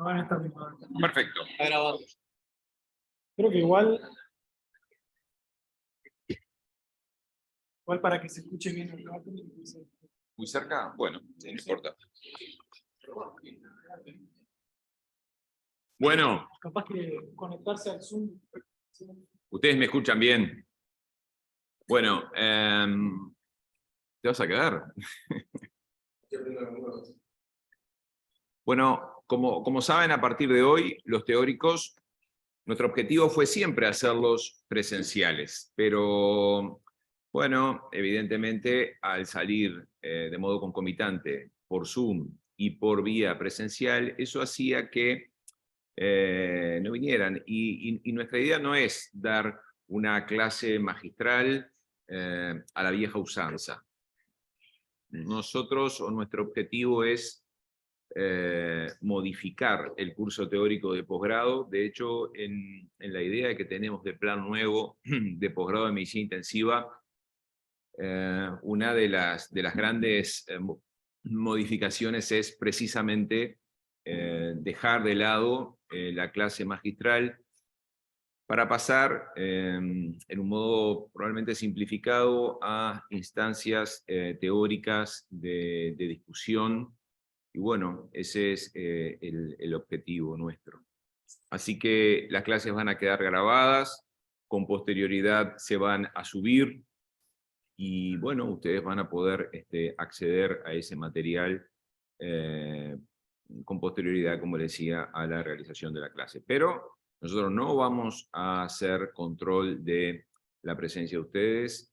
No van a estar bien. Perfecto. Está grabado. Creo que igual para que se escuche bien el debate, ¿Muy cerca? Bueno, no importa. Bueno, capaz que conectarse al Zoom. ¿ustedes me escuchan bien? Bueno, ¿te vas a quedar? Bueno, como saben, a partir de hoy, los teóricos, nuestro objetivo fue siempre hacerlos presenciales, pero bueno, evidentemente al salir de modo concomitante por Zoom y por vía presencial, eso hacía que no vinieran. Y nuestra idea no es dar una clase magistral a la vieja usanza. Nosotros, o nuestro objetivo es modificar el curso teórico de posgrado. De hecho, en la idea que tenemos de plan nuevo de posgrado de medicina intensiva, una de las grandes modificaciones es precisamente dejar de lado la clase magistral para pasar en un modo probablemente simplificado a instancias teóricas de discusión. Y bueno, ese es el objetivo nuestro. Así que las clases van a quedar grabadas, con posterioridad se van a subir, y bueno, ustedes van a poder acceder a ese material con posterioridad, como les decía, a la realización de la clase. Pero nosotros no vamos a hacer control de la presencia de ustedes.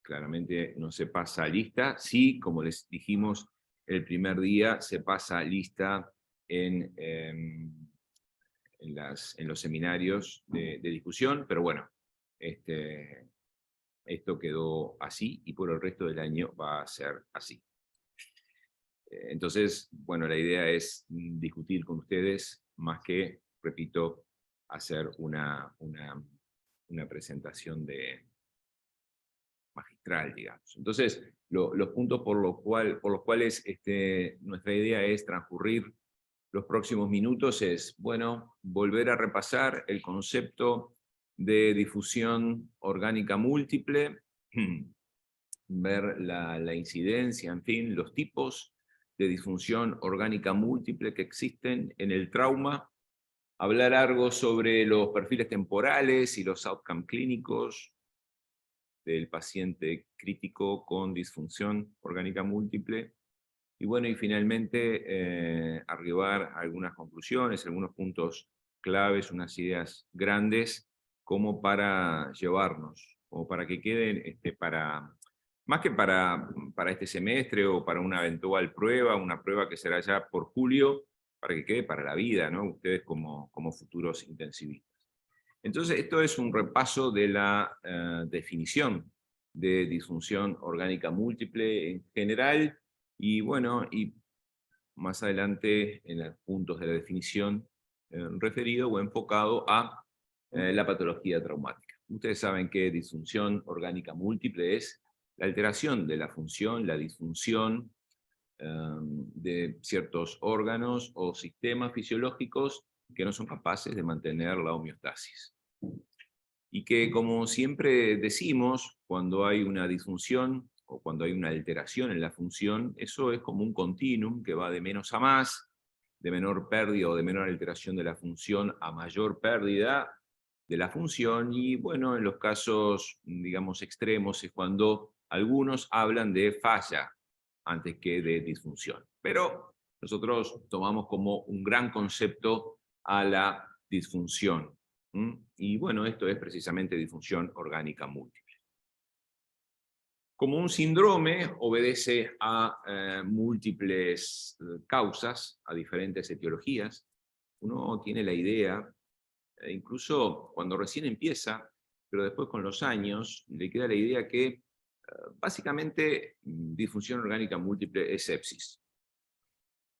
Claramente no se pasa lista. Sí, como les dijimos el primer día, se pasa lista en los seminarios de discusión, pero bueno, esto quedó así y por el resto del año va a ser así. Entonces, bueno, la idea es discutir con ustedes más que, repito, hacer una presentación magistral, digamos. Entonces, los puntos por los cuales nuestra idea es transcurrir los próximos minutos es, bueno, volver a repasar el concepto de difusión orgánica múltiple, ver la incidencia, en fin, los tipos de disfunción orgánica múltiple que existen en el trauma, hablar algo sobre los perfiles temporales y los outcomes clínicos del paciente crítico con disfunción orgánica múltiple, y bueno, y finalmente arribar a algunas conclusiones, algunos puntos claves, unas ideas grandes, como para llevarnos, o para que queden, más que para este semestre o para una eventual prueba, una prueba que será ya por julio, para que quede para la vida, ¿no? Ustedes como futuros intensivistas. Entonces, esto es un repaso de la definición de disfunción orgánica múltiple en general, y bueno, y más adelante en los puntos de la definición referido o enfocado a la patología traumática. Ustedes saben que disfunción orgánica múltiple es la alteración de la función, la disfunción de ciertos órganos o sistemas fisiológicos que no son capaces de mantener la homeostasis. Y que, como siempre decimos, cuando hay una disfunción o cuando hay una alteración en la función, eso es como un continuum que va de menos a más, de menor pérdida o de menor alteración de la función a mayor pérdida de la función, y bueno, en los casos, digamos, extremos es cuando algunos hablan de falla antes que de disfunción. Pero nosotros tomamos como un gran concepto a la disfunción. Y bueno, esto es precisamente disfunción orgánica múltiple. Como un síndrome obedece a múltiples causas, a diferentes etiologías, uno tiene la idea, incluso cuando recién empieza, pero después con los años, le queda la idea que básicamente disfunción orgánica múltiple es sepsis.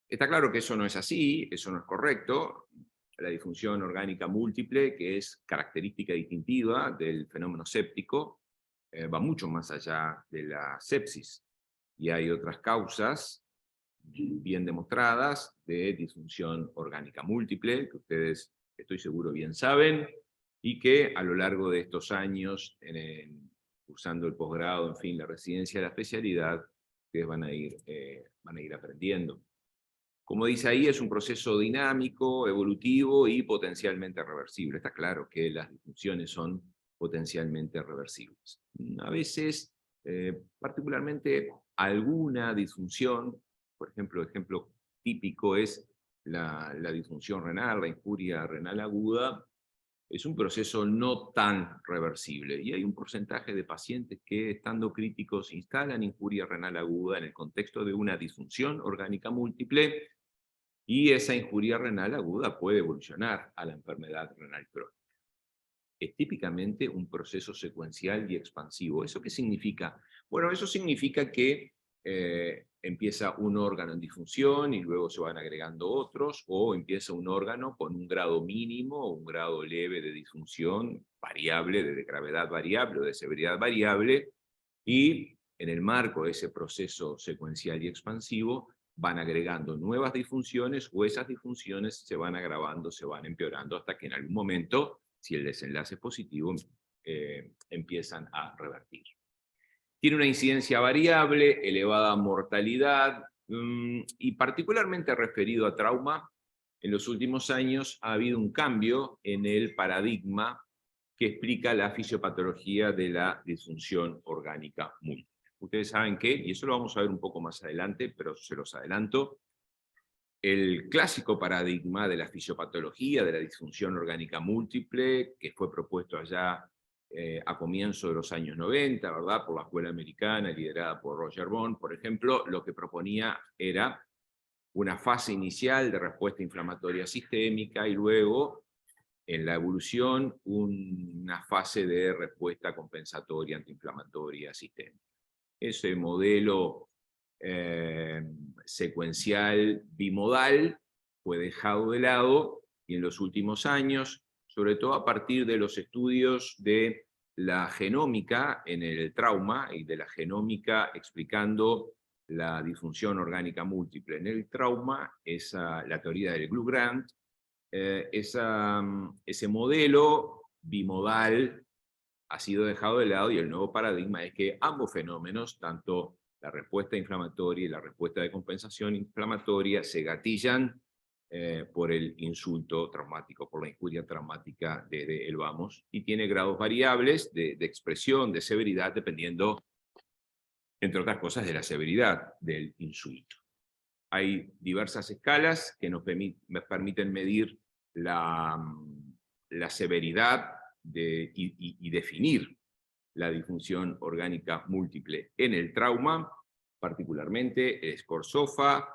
Está claro que eso no es así, eso no es correcto. La disfunción orgánica múltiple, que es característica distintiva del fenómeno séptico, va mucho más allá de la sepsis. Y hay otras causas bien demostradas de disfunción orgánica múltiple, que ustedes, estoy seguro, bien saben, y que a lo largo de estos años, cursando el posgrado, en fin, la residencia de la especialidad, ustedes van a ir aprendiendo. Como dice ahí, es un proceso dinámico, evolutivo y potencialmente reversible. Está claro que las disfunciones son potencialmente reversibles. A veces, particularmente alguna disfunción, por ejemplo típico es la disfunción renal, la injuria renal aguda, es un proceso no tan reversible. Y hay un porcentaje de pacientes que, estando críticos, instalan injuria renal aguda en el contexto de una disfunción orgánica múltiple, y esa injuria renal aguda puede evolucionar a la enfermedad renal crónica. Es típicamente un proceso secuencial y expansivo. ¿Eso qué significa? Bueno, eso significa que empieza un órgano en disfunción y luego se van agregando otros, o empieza un órgano con un grado mínimo o un grado leve de disfunción variable, de gravedad variable o de severidad variable, y en el marco de ese proceso secuencial y expansivo van agregando nuevas disfunciones, o esas disfunciones se van agravando, se van empeorando, hasta que en algún momento, si el desenlace es positivo, empiezan a revertir. Tiene una incidencia variable, elevada mortalidad, y particularmente referido a trauma, en los últimos años ha habido un cambio en el paradigma que explica la fisiopatología de la disfunción orgánica múltiple. Ustedes saben que, y eso lo vamos a ver un poco más adelante, pero se los adelanto, el clásico paradigma de la fisiopatología de la disfunción orgánica múltiple, que fue propuesto allá a comienzos de los años 90, ¿verdad?, por la escuela americana, liderada por Roger Bond, por ejemplo, lo que proponía era una fase inicial de respuesta inflamatoria sistémica y luego, en la evolución, una fase de respuesta compensatoria antiinflamatoria sistémica. Ese modelo secuencial bimodal fue dejado de lado, y en los últimos años, sobre todo a partir de los estudios de la genómica en el trauma y de la genómica explicando la disfunción orgánica múltiple en el trauma, la teoría del Glue-Grant, ese modelo bimodal ha sido dejado de lado, y el nuevo paradigma es que ambos fenómenos, tanto la respuesta inflamatoria y la respuesta de compensación inflamatoria, se gatillan por el insulto traumático, por la injuria traumática desde el vamos, y tiene grados variables de expresión, de severidad, dependiendo, entre otras cosas, de la severidad del insulto. Hay diversas escalas que nos permiten medir la severidad y definir la disfunción orgánica múltiple en el trauma, particularmente el SCORE-SOFA,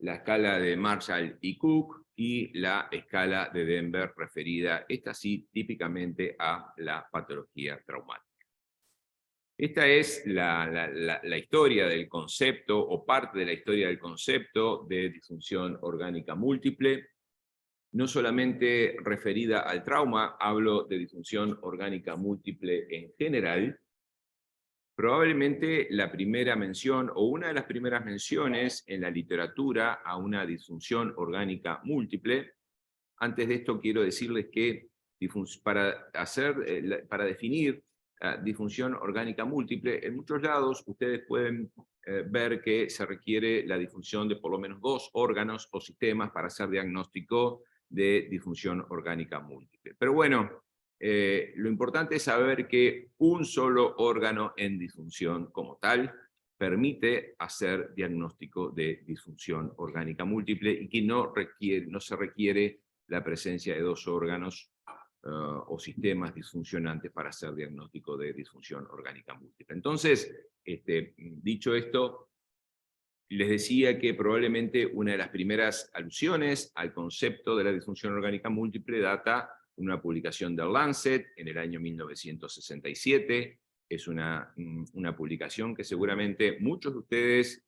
la escala de Marshall y Cook y la escala de Denver referida, esta sí, típicamente a la patología traumática. Esta es la historia del concepto, o parte de la historia del concepto de disfunción orgánica múltiple. No solamente referida al trauma, hablo de disfunción orgánica múltiple en general. Probablemente la primera mención, o una de las primeras menciones en la literatura a una disfunción orgánica múltiple. Antes de esto quiero decirles que para definir disfunción orgánica múltiple, en muchos lados ustedes pueden ver que se requiere la disfunción de por lo menos 2 órganos o sistemas para hacer diagnóstico de disfunción orgánica múltiple. Pero bueno, lo importante es saber que un solo órgano en disfunción como tal permite hacer diagnóstico de disfunción orgánica múltiple, y que no se requiere la presencia de 2 órganos o sistemas disfuncionantes para hacer diagnóstico de disfunción orgánica múltiple. Entonces, dicho esto, les decía que probablemente una de las primeras alusiones al concepto de la disfunción orgánica múltiple data de una publicación del Lancet en el año 1967. Es una publicación que seguramente muchos de ustedes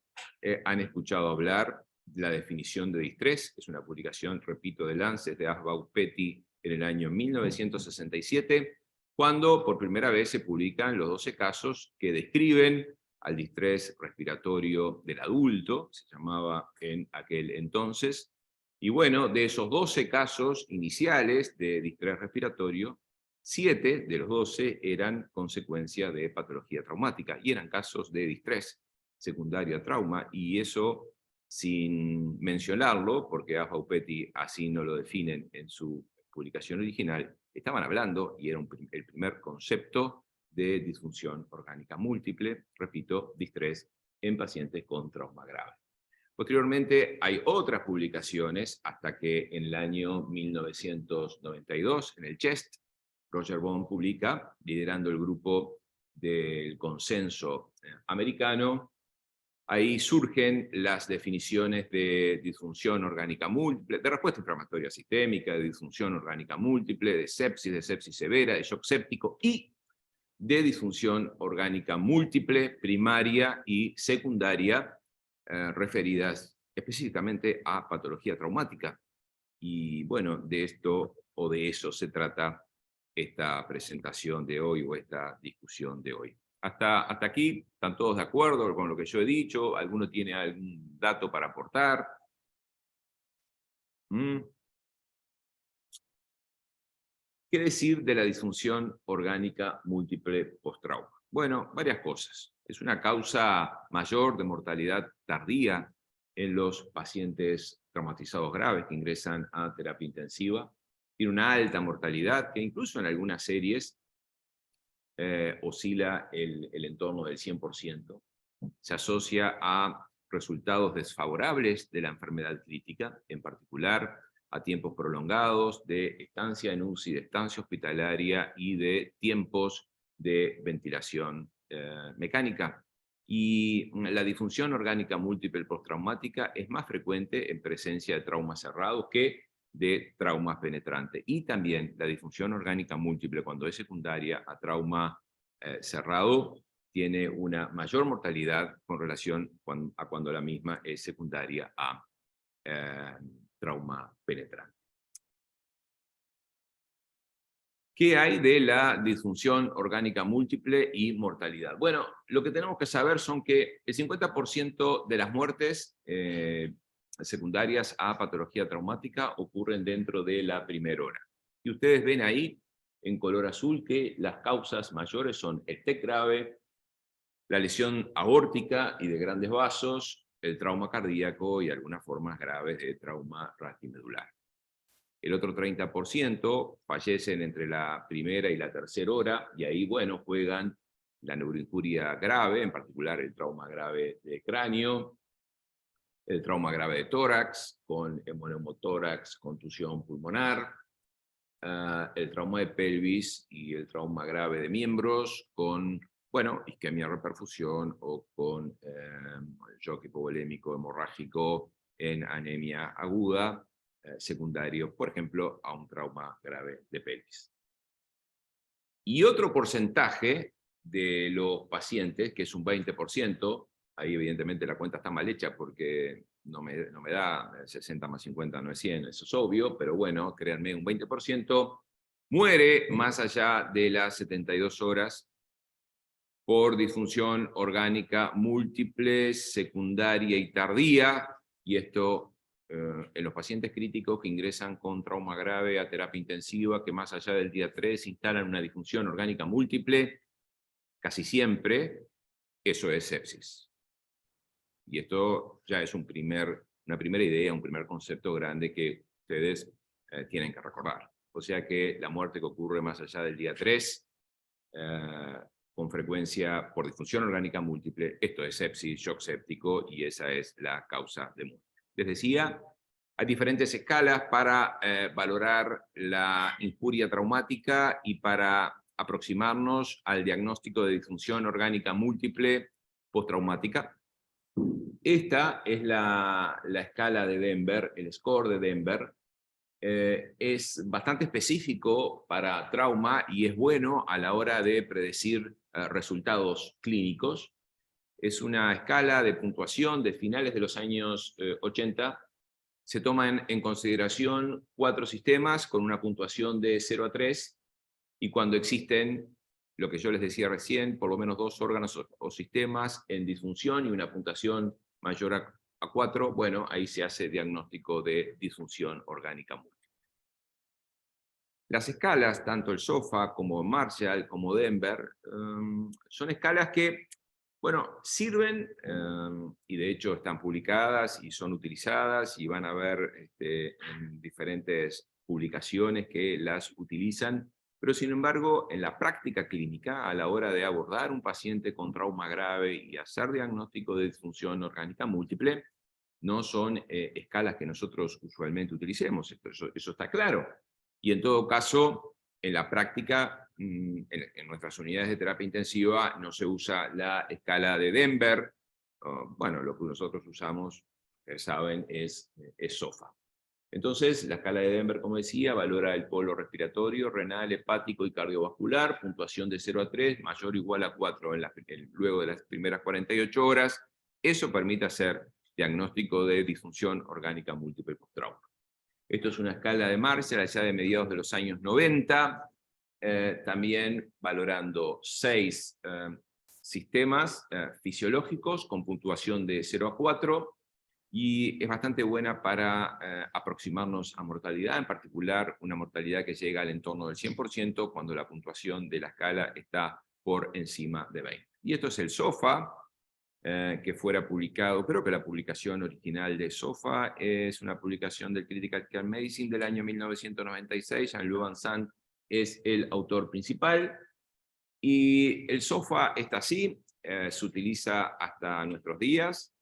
han escuchado hablar. La definición de distrés es una publicación, repito, de Lancet, de Asbaugh-Petty, en el año 1967, cuando por primera vez se publican los 12 casos que describen al distrés respiratorio del adulto, se llamaba en aquel entonces. Y bueno, de esos 12 casos iniciales de distrés respiratorio, 7 de los 12 eran consecuencia de patología traumática, y eran casos de distrés secundario a trauma, y eso sin mencionarlo, porque AFA Upeti así no lo definen en su publicación original, estaban hablando, y era el primer concepto, de disfunción orgánica múltiple, repito, distrés en pacientes con trauma grave. Posteriormente hay otras publicaciones, hasta que en el año 1992, en el CHEST, Roger Bond publica, liderando el grupo del consenso americano. Ahí surgen las definiciones de disfunción orgánica múltiple, de respuesta inflamatoria sistémica, de disfunción orgánica múltiple, de sepsis severa, de shock séptico y de disfunción orgánica múltiple, primaria y secundaria, referidas específicamente a patología traumática. Y bueno, de esto o de eso se trata esta presentación de hoy o esta discusión de hoy. Hasta aquí, ¿están todos de acuerdo con lo que yo he dicho? ¿Alguno tiene algún dato para aportar? ¿Qué decir de la disfunción orgánica múltiple post-trauma? Bueno, varias cosas. Es una causa mayor de mortalidad tardía en los pacientes traumatizados graves que ingresan a terapia intensiva. Tiene una alta mortalidad que incluso en algunas series oscila el entorno del 100%. Se asocia a resultados desfavorables de la enfermedad crítica, en particular a tiempos prolongados de estancia en UCI, de estancia hospitalaria y de tiempos de ventilación mecánica. Y la disfunción orgánica múltiple postraumática es más frecuente en presencia de traumas cerrados que de traumas penetrantes. Y también la disfunción orgánica múltiple, cuando es secundaria a trauma cerrado, tiene una mayor mortalidad con relación a cuando la misma es secundaria a trauma penetrante. ¿Qué hay de la disfunción orgánica múltiple y mortalidad? Bueno, lo que tenemos que saber son que el 50% de las muertes secundarias a patología traumática ocurren dentro de la primera hora. Y ustedes ven ahí, en color azul, que las causas mayores son el TEC grave, la lesión aórtica y de grandes vasos, el trauma cardíaco y algunas formas graves de trauma raquimedular. El otro 30% fallecen entre la primera y la tercera hora, y ahí, bueno, juegan la neuroinjuria grave, en particular el trauma grave de cráneo, el trauma grave de tórax, con hemoneumotórax, contusión pulmonar, el trauma de pelvis y el trauma grave de miembros, con, bueno, isquemia reperfusión o con shock hipovolémico hemorrágico en anemia aguda, secundario, por ejemplo, a un trauma grave de pelvis. Y otro porcentaje de los pacientes, que es un 20%, ahí evidentemente la cuenta está mal hecha porque no me da 60 más 50 no es 100, eso es obvio, pero bueno, créanme, un 20% muere más allá de las 72 horas por disfunción orgánica múltiple, secundaria y tardía, y esto en los pacientes críticos que ingresan con trauma grave a terapia intensiva, que más allá del día 3 instalan una disfunción orgánica múltiple, casi siempre eso es sepsis. Y esto ya es una primera idea, un primer concepto grande que ustedes tienen que recordar. O sea que la muerte que ocurre más allá del día 3, con frecuencia por disfunción orgánica múltiple, esto es sepsis, shock séptico, y esa es la causa de muerte. Les decía, hay diferentes escalas para valorar la injuria traumática y para aproximarnos al diagnóstico de disfunción orgánica múltiple postraumática. Esta es la escala de Denver, el score de Denver. Es bastante específico para trauma y es bueno a la hora de predecir resultados clínicos. Es una escala de puntuación de finales de los años 80. Se toman en consideración 4 sistemas con una puntuación de 0 a 3, y cuando existen lo que yo les decía recién, por lo menos 2 órganos o sistemas en disfunción y una puntuación mayor a 4, bueno, ahí se hace diagnóstico de disfunción orgánica múltiple. Las escalas, tanto el SOFA como Marshall, como Denver, son escalas que, bueno, sirven, y de hecho están publicadas y son utilizadas, y van a ver en diferentes publicaciones que las utilizan, pero sin embargo, en la práctica clínica, a la hora de abordar un paciente con trauma grave y hacer diagnóstico de disfunción orgánica múltiple, no son escalas que nosotros usualmente utilicemos, eso está claro. Y en todo caso, en la práctica, en nuestras unidades de terapia intensiva, no se usa la escala de Denver. Bueno, lo que nosotros usamos, ustedes saben, es SOFA. Entonces, la escala de Denver, como decía, valora el polo respiratorio, renal, hepático y cardiovascular, puntuación de 0 a 3, mayor o igual a 4 luego de las primeras 48 horas. Eso permite hacer diagnóstico de disfunción orgánica múltiple post-trauma. Esto es una escala de Marshall, ya de mediados de los años 90, también valorando 6 sistemas fisiológicos con puntuación de 0 a 4, y es bastante buena para aproximarnos a mortalidad, en particular una mortalidad que llega al entorno del 100% cuando la puntuación de la escala está por encima de 20. Y esto es el SOFA, que fuera publicado, creo que la publicación original de SOFA es una publicación del Critical Care Medicine del año 1996, Jean-Louis Van Sant es el autor principal, y el SOFA está así, se utiliza hasta nuestros días,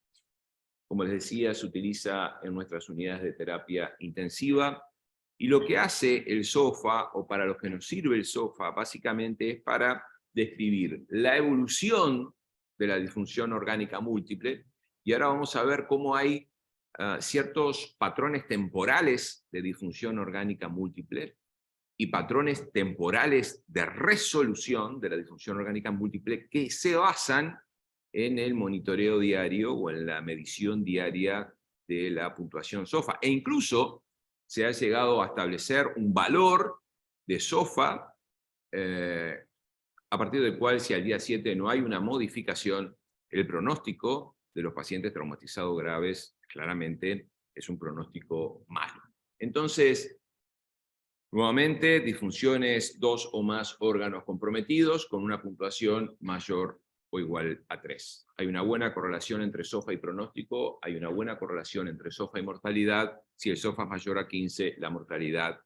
como les decía, se utiliza en nuestras unidades de terapia intensiva, y lo que hace el SOFA, o para lo que nos sirve el SOFA, básicamente es para describir la evolución de la disfunción orgánica múltiple, y ahora vamos a ver cómo hay ciertos patrones temporales de disfunción orgánica múltiple y patrones temporales de resolución de la disfunción orgánica múltiple que se basan en el monitoreo diario o en la medición diaria de la puntuación SOFA. E incluso se ha llegado a establecer un valor de SOFA a partir del cual, si al día 7 no hay una modificación, el pronóstico de los pacientes traumatizados graves claramente es un pronóstico malo. Entonces, nuevamente, disfunciones, 2 o más órganos comprometidos con una puntuación mayor o igual a 3. Hay una buena correlación entre SOFA y pronóstico, hay una buena correlación entre SOFA y mortalidad. Si el SOFA es mayor a 15, la mortalidad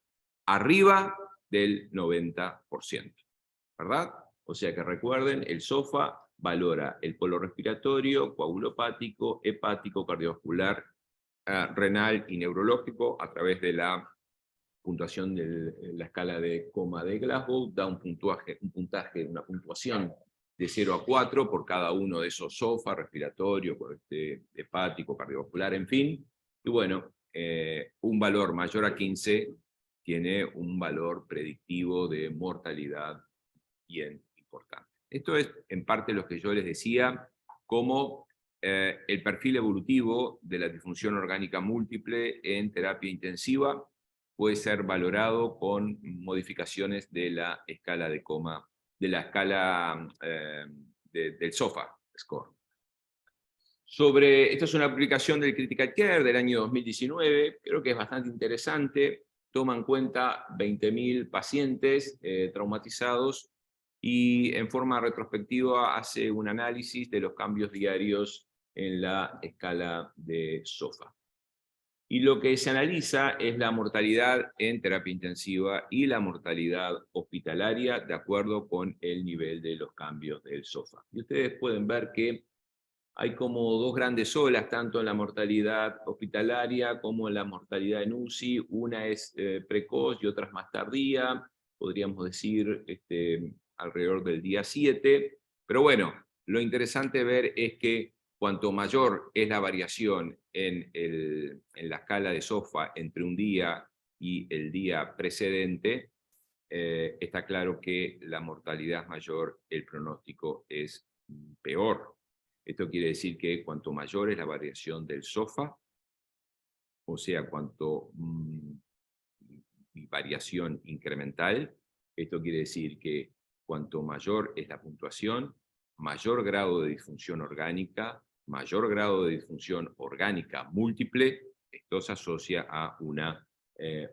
arriba del 90%. ¿Verdad? O sea que recuerden, el SOFA valora el polo respiratorio, coagulopático, hepático, cardiovascular, renal y neurológico a través de la puntuación de la escala de coma de Glasgow, da un puntaje, una puntuación de 0 a 4 por cada uno de esos SOFA, respiratorio, hepático, cardiovascular, en fin. Y bueno, un valor mayor a 15 tiene un valor predictivo de mortalidad bien importante. Esto es en parte lo que yo les decía, como el perfil evolutivo de la disfunción orgánica múltiple en terapia intensiva puede ser valorado con modificaciones de la escala de coma, de la escala del SOFA score. Esto es una publicación del Critical Care del año 2019, creo que es bastante interesante, toma en cuenta 20.000 pacientes traumatizados y en forma retrospectiva hace un análisis de los cambios diarios en la escala de SOFA. Y lo que se analiza es la mortalidad en terapia intensiva y la mortalidad hospitalaria de acuerdo con el nivel de los cambios del SOFA. Y ustedes pueden ver que hay como 2 grandes olas, tanto en la mortalidad hospitalaria como en la mortalidad en UCI. Una es precoz y otra es más tardía, podríamos decir alrededor del día 7. Pero bueno, lo interesante ver es que cuanto mayor es la variación en la escala de SOFA entre un día y el día precedente, está claro que la mortalidad es mayor, el pronóstico es peor. Esto quiere decir que cuanto mayor es la variación del SOFA, o sea, cuanto variación incremental, esto quiere decir que cuanto mayor es la puntuación, mayor grado de disfunción orgánica, mayor grado de disfunción orgánica múltiple, esto se asocia a una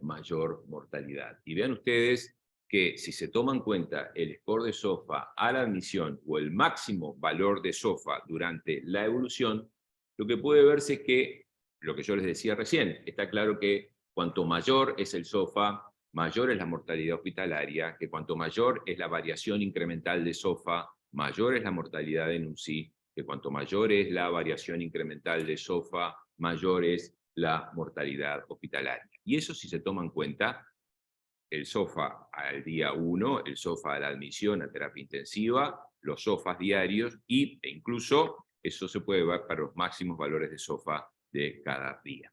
mayor mortalidad. Y vean ustedes que si se toma en cuenta el score de SOFA a la admisión o el máximo valor de SOFA durante la evolución, lo que puede verse es que, lo que yo les decía recién, está claro que cuanto mayor es el SOFA, mayor es la mortalidad hospitalaria, que cuanto mayor es la variación incremental de SOFA, mayor es la mortalidad en UCI, que cuanto mayor es la variación incremental de SOFA, mayor es la mortalidad hospitalaria. Y eso si se toma en cuenta el SOFA al día 1, el SOFA a la admisión a terapia intensiva, los SOFAs diarios e incluso eso se puede ver para los máximos valores de SOFA de cada día.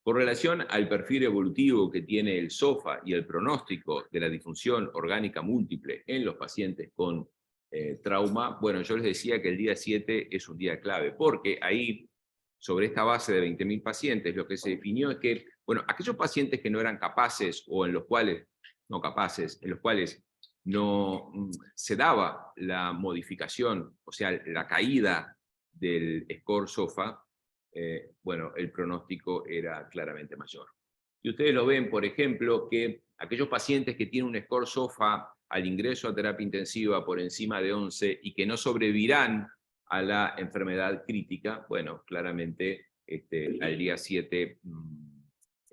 Con relación al perfil evolutivo que tiene el SOFA y el pronóstico de la disfunción orgánica múltiple en los pacientes con trauma, bueno, yo les decía que el día 7 es un día clave, porque ahí, sobre esta base de 20.000 pacientes, lo que se definió es que, bueno, aquellos pacientes que no eran capaces o en los cuales, no capaces, en los cuales no se daba la modificación, o sea, la caída del score SOFA, bueno, el pronóstico era claramente mayor. Y ustedes lo ven, por ejemplo, que aquellos pacientes que tienen un score SOFA al ingreso a terapia intensiva por encima de 11 y que no sobrevivirán a la enfermedad crítica, bueno, claramente al día 7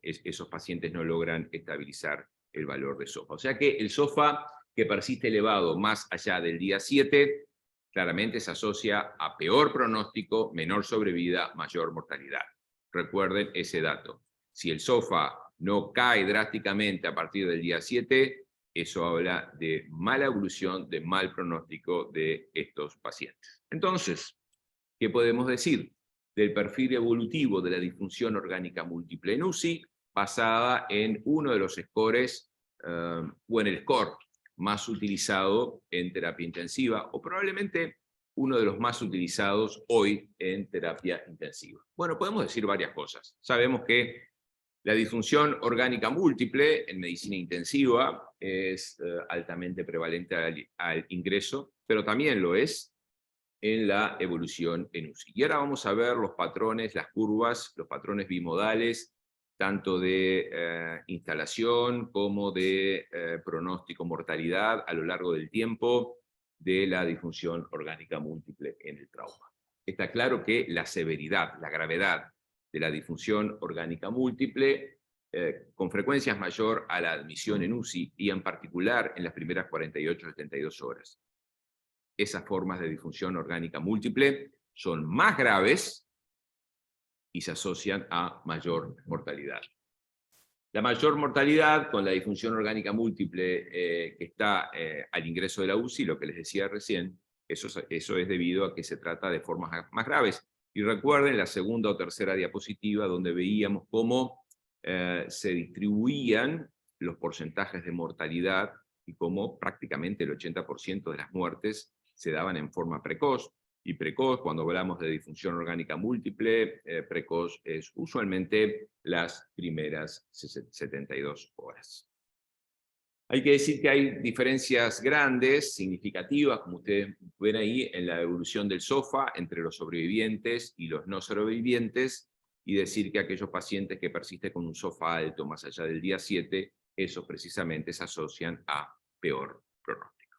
esos pacientes no logran estabilizar el valor de SOFA. O sea que el SOFA que persiste elevado más allá del día 7, claramente se asocia a peor pronóstico, menor sobrevida, mayor mortalidad. Recuerden ese dato. Si el SOFA no cae drásticamente a partir del día 7, eso habla de mala evolución, de mal pronóstico de estos pacientes. Entonces, ¿qué podemos decir del perfil evolutivo de la disfunción orgánica múltiple en UCI, basada en uno de los scores, o en el score más utilizado en terapia intensiva, o probablemente uno de los más utilizados hoy en terapia intensiva? Bueno, podemos decir varias cosas. Sabemos que la disfunción orgánica múltiple en medicina intensiva es altamente prevalente al ingreso, pero también lo es en la evolución en UCI. Y ahora vamos a ver los patrones, las curvas, los patrones bimodales, tanto de instalación como de pronóstico mortalidad a lo largo del tiempo de la disfunción orgánica múltiple en el trauma. Está claro que la severidad, la gravedad de la disfunción orgánica múltiple con frecuencia es mayor a la admisión en UCI y en particular en las primeras 48-72 horas. Esas formas de disfunción orgánica múltiple son más graves y se asocian a mayor mortalidad. La mayor mortalidad con la disfunción orgánica múltiple que está al ingreso de la UCI, lo que les decía recién, eso es debido a que se trata de formas más graves. Y recuerden la segunda o tercera diapositiva donde veíamos cómo se distribuían los porcentajes de mortalidad y cómo prácticamente el 80% de las muertes se daban en forma precoz. Y precoz, cuando hablamos de disfunción orgánica múltiple, precoz es usualmente las primeras 72 horas. Hay que decir que hay diferencias grandes, significativas, como ustedes ven ahí, en la evolución del SOFA entre los sobrevivientes y los no sobrevivientes, y decir que aquellos pacientes que persisten con un SOFA alto más allá del día 7, esos precisamente se asocian a peor pronóstico.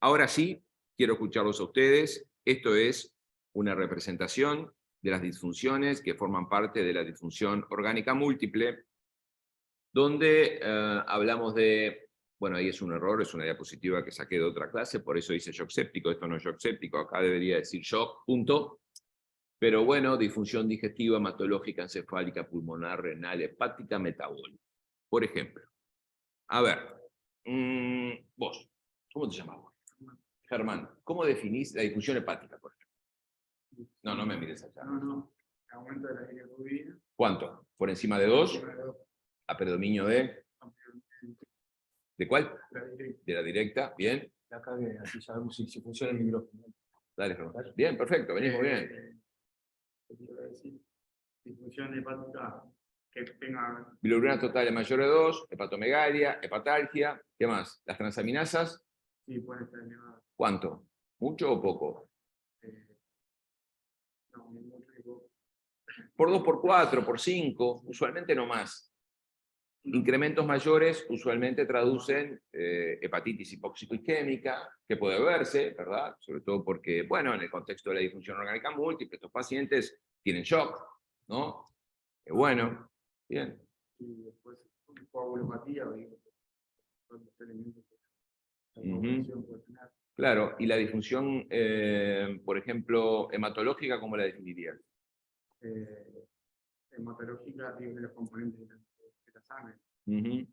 Ahora sí, quiero escucharlos a ustedes. Esto es una representación de las disfunciones que forman parte de la disfunción orgánica múltiple, donde hablamos de, bueno, ahí es un error, es una diapositiva que saqué de otra clase, por eso dice shock séptico, esto no es shock séptico, acá debería decir shock, punto. Pero bueno, disfunción digestiva, hematológica, encefálica, pulmonar, renal, hepática, metabólica. Por ejemplo, a ver, vos, ¿cómo te llamas vos? Germán, ¿cómo definís la disfunción hepática, por ejemplo? No, no me mires allá. No. Aumento de la bilirrubina. ¿Cuánto? ¿Por encima de 2? ¿A predominio de? ¿De cuál? De la directa, bien. Acá así sabemos si funciona el micrófono. Dale, Germán. Bien, perfecto, venimos bien. Disfunción hepática que tenga... Bilirrubina total mayor de 2, hepatomegalia, hepatalgia, ¿qué más? Las transaminasas Sí, puede estar elevada. ¿Cuánto? ¿Mucho o poco? No, ni mucho ni poco. Por 2, por 4, por 5, usualmente no más. Incrementos mayores usualmente traducen hepatitis hipóxico-isquémica, que puede verse, ¿verdad? Sobre todo porque, bueno, en el contexto de la disfunción orgánica múltiple, estos pacientes tienen shock, ¿no? Bueno, bien. Y después, coagulopatía, o todos los elementos que la Ujú. coagulación puede tener. Claro, y la disfunción, por ejemplo, hematológica, ¿cómo la definirías? Hematológica tiene los componentes de la sangre. Ujú.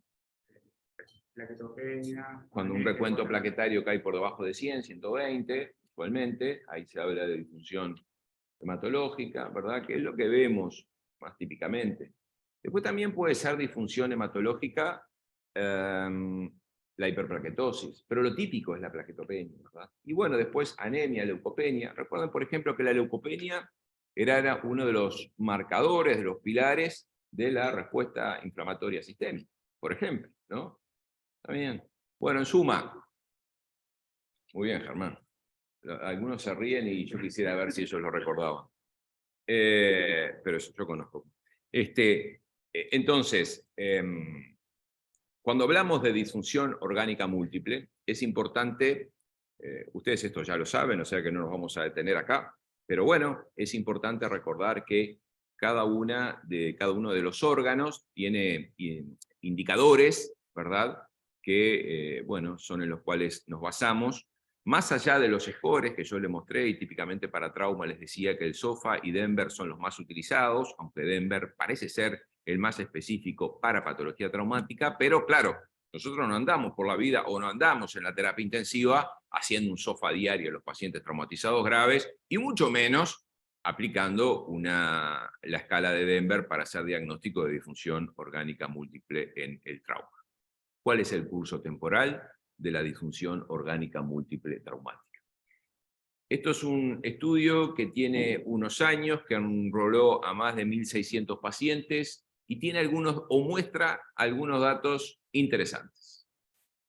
Plaquetopenia. Cuando un recuento plaquetario cae por debajo de 100, 120, usualmente, ahí se habla de disfunción hematológica, ¿verdad? Que es lo que vemos más típicamente. Después también puede ser disfunción hematológica la hiperplaquetosis, pero lo típico es la plaquetopenia, ¿verdad? Y bueno, después anemia, leucopenia. Recuerden, por ejemplo, que la leucopenia era uno de los marcadores, de los pilares de la respuesta inflamatoria sistémica, por ejemplo, ¿no? Está bien. Bueno, en suma, muy bien, Germán. Algunos se ríen y yo quisiera ver si ellos lo recordaban. Pero eso yo conozco. Entonces, cuando hablamos de disfunción orgánica múltiple, es importante, ustedes esto ya lo saben, o sea que no nos vamos a detener acá, pero bueno, es importante recordar que cada uno de los órganos tiene indicadores, ¿verdad? Que, bueno, son en los cuales nos basamos. Más allá de los scores que yo les mostré, y típicamente para trauma les decía que el SOFA y Denver son los más utilizados, aunque Denver parece ser el más específico para patología traumática, pero claro, nosotros no andamos por la vida o no andamos en la terapia intensiva haciendo un SOFA diario a los pacientes traumatizados graves, y mucho menos aplicando la escala de Denver para hacer diagnóstico de disfunción orgánica múltiple en el trauma. ¿Cuál es el curso temporal de la disfunción orgánica múltiple traumática? Esto es un estudio que tiene unos años, que enroló a más de 1.600 pacientes y tiene algunos, o muestra algunos datos interesantes.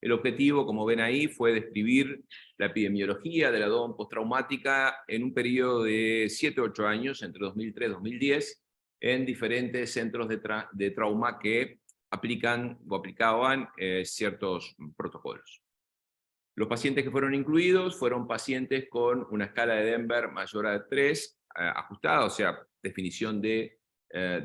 El objetivo, como ven ahí, fue describir la epidemiología de la DOM postraumática en un periodo de 7-8 años, entre 2003 y 2010, en diferentes centros de trauma que aplican o aplicaban ciertos protocolos. Los pacientes que fueron incluidos fueron pacientes con una escala de Denver mayor a 3, ajustada, o sea, definición de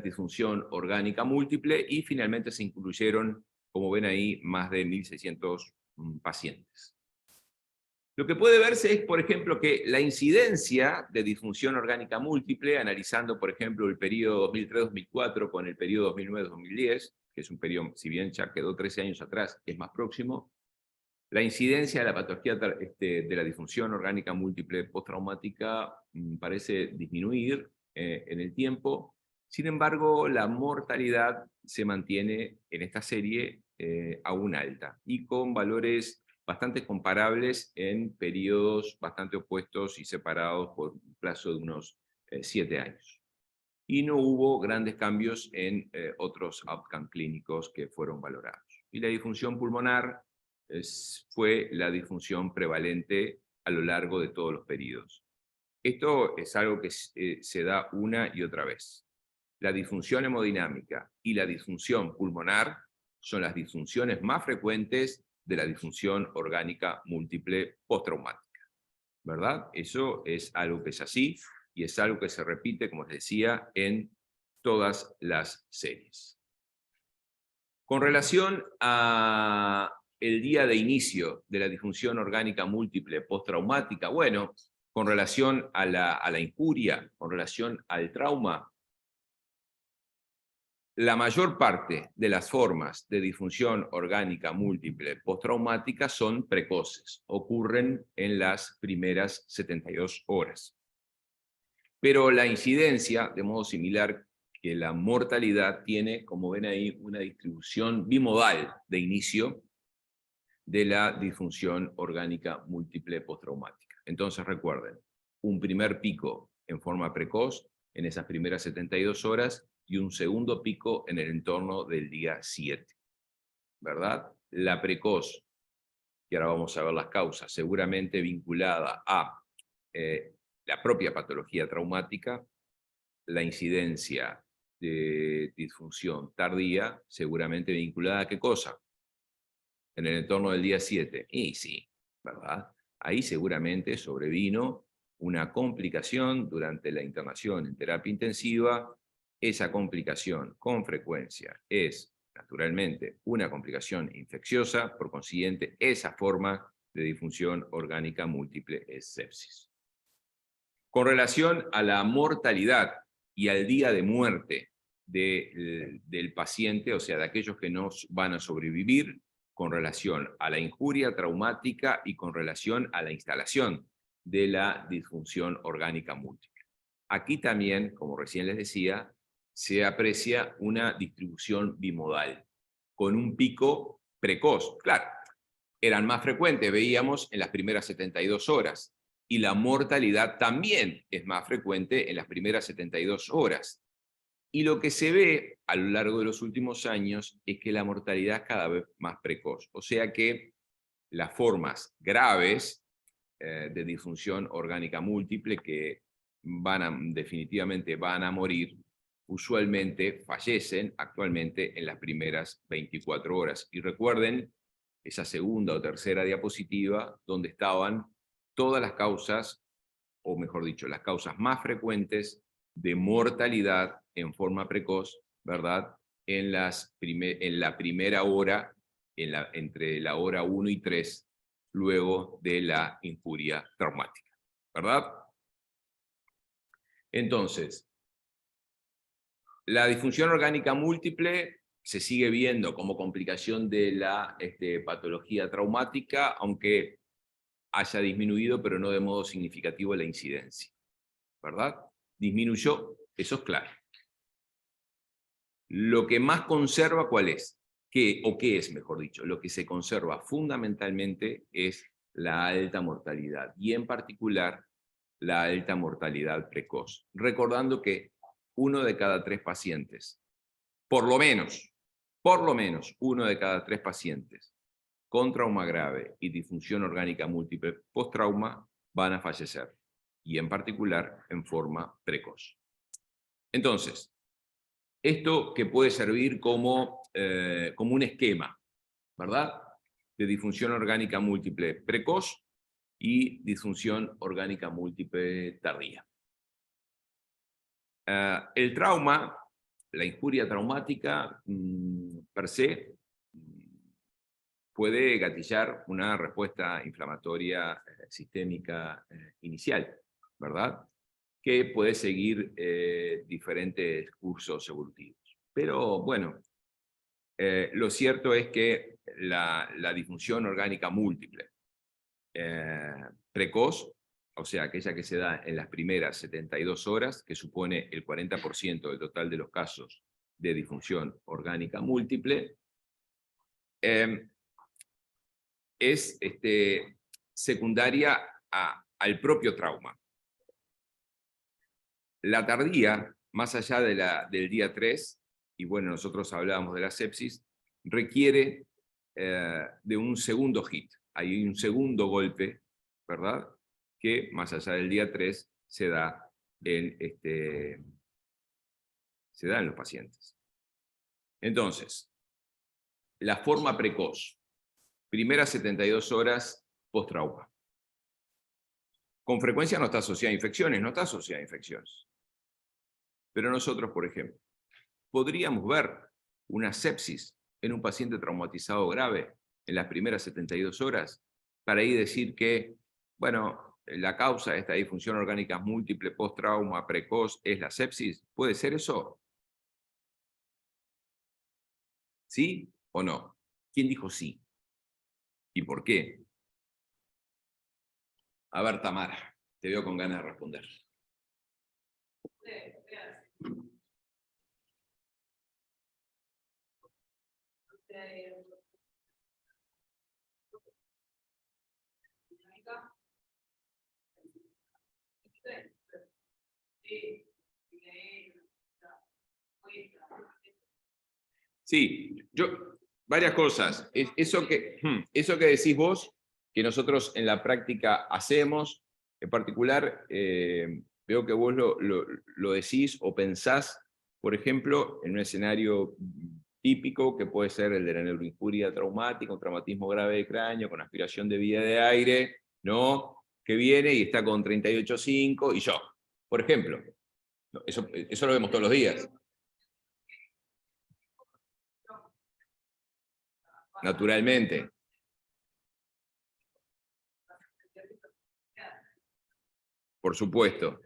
disfunción orgánica múltiple, y finalmente se incluyeron, como ven ahí, más de 1.600 pacientes. Lo que puede verse es, por ejemplo, que la incidencia de disfunción orgánica múltiple, analizando, por ejemplo, el periodo 2003-2004 con el periodo 2009-2010, que es un periodo, si bien ya quedó 13 años atrás, es más próximo, la incidencia de la patología de la disfunción orgánica múltiple postraumática parece disminuir en el tiempo. Sin embargo, la mortalidad se mantiene en esta serie aún alta y con valores bastante comparables en periodos bastante opuestos y separados por un plazo de unos 7 años. Y no hubo grandes cambios en otros outcomes clínicos que fueron valorados. Y la disfunción pulmonar fue la disfunción prevalente a lo largo de todos los periodos. Esto es algo que se da una y otra vez. La disfunción hemodinámica y la disfunción pulmonar son las disfunciones más frecuentes de la disfunción orgánica múltiple postraumática, ¿verdad? Eso es algo que es así y es algo que se repite, como les decía, en todas las series. Con relación a el día de inicio de la disfunción orgánica múltiple postraumática, bueno, con relación a la injuria, con relación al trauma, la mayor parte de las formas de disfunción orgánica múltiple postraumática son precoces, ocurren en las primeras 72 horas. Pero la incidencia, de modo similar que la mortalidad, tiene, como ven ahí, una distribución bimodal de inicio de la disfunción orgánica múltiple postraumática. Entonces recuerden, un primer pico en forma precoz en esas primeras 72 horas y un segundo pico en el entorno del día 7, ¿verdad? La precoz y ahora vamos a ver las causas, seguramente vinculada a la propia patología traumática, la incidencia de disfunción tardía, seguramente vinculada a qué cosa, en el entorno del día 7, y sí, ¿verdad? Ahí seguramente sobrevino una complicación durante la internación en terapia intensiva. Esa complicación con frecuencia es, naturalmente, una complicación infecciosa, por consiguiente, esa forma de disfunción orgánica múltiple es sepsis. Con relación a la mortalidad y al día de muerte del paciente, o sea, de aquellos que no van a sobrevivir, con relación a la injuria traumática y con relación a la instalación de la disfunción orgánica múltiple. Aquí también, como recién les decía, se aprecia una distribución bimodal, con un pico precoz. Claro, eran más frecuentes, veíamos, en las primeras 72 horas, y la mortalidad también es más frecuente en las primeras 72 horas. Y lo que se ve a lo largo de los últimos años es que la mortalidad es cada vez más precoz. O sea que las formas graves de disfunción orgánica múltiple que definitivamente van a morir, usualmente fallecen actualmente en las primeras 24 horas. Y recuerden esa segunda o tercera diapositiva donde estaban todas las causas, o mejor dicho, las causas más frecuentes de mortalidad en forma precoz, ¿verdad? En la primera hora, entre la hora 1 y 3, luego de la injuria traumática, ¿verdad? Entonces, la disfunción orgánica múltiple se sigue viendo como complicación de la patología traumática, aunque haya disminuido, pero no de modo significativo la incidencia, ¿verdad? Disminuyó, eso es claro. Lo que más conserva, ¿cuál es? ¿Qué es, mejor dicho? Lo que se conserva fundamentalmente es la alta mortalidad, y en particular la alta mortalidad precoz. Recordando que 1 de cada 3 pacientes, por lo menos 1 de cada 3 pacientes con trauma grave y disfunción orgánica múltiple post-trauma van a fallecer, y en particular en forma precoz. Entonces, esto que puede servir como un esquema, ¿verdad? De disfunción orgánica múltiple precoz y disfunción orgánica múltiple tardía. El trauma, la injuria traumática, per se, puede gatillar una respuesta inflamatoria sistémica inicial, ¿verdad? Que puede seguir diferentes cursos evolutivos. Pero bueno, lo cierto es que la disfunción orgánica múltiple precoz, o sea, aquella que se da en las primeras 72 horas, que supone el 40% del total de los casos de disfunción orgánica múltiple, es secundaria al propio trauma. La tardía, más allá del día 3, y bueno, nosotros hablábamos de la sepsis, requiere de un segundo hit. Hay un segundo golpe, ¿verdad? Que más allá del día 3 se da en los pacientes. Entonces, la forma precoz, primeras 72 horas post-trauma. Con frecuencia no está asociada a infecciones, no está asociada a infecciones. Pero nosotros, por ejemplo, podríamos ver una sepsis en un paciente traumatizado grave en las primeras 72 horas para ahí decir que, bueno, la causa de esta disfunción orgánica múltiple post-trauma precoz es la sepsis. ¿Puede ser eso? ¿Sí o no? ¿Quién dijo sí? ¿Y por qué? A ver, Tamara, te veo con ganas de responder. Sí, varias cosas. Eso que decís vos que nosotros en la práctica hacemos. En particular, veo que vos lo decís o pensás, por ejemplo, en un escenario típico que puede ser el de la neuroinjuria traumática, un traumatismo grave de cráneo con aspiración de vía de aire, ¿no? Que viene y está con 38,5 y yo, por ejemplo. Eso lo vemos todos los días. Naturalmente. Por supuesto.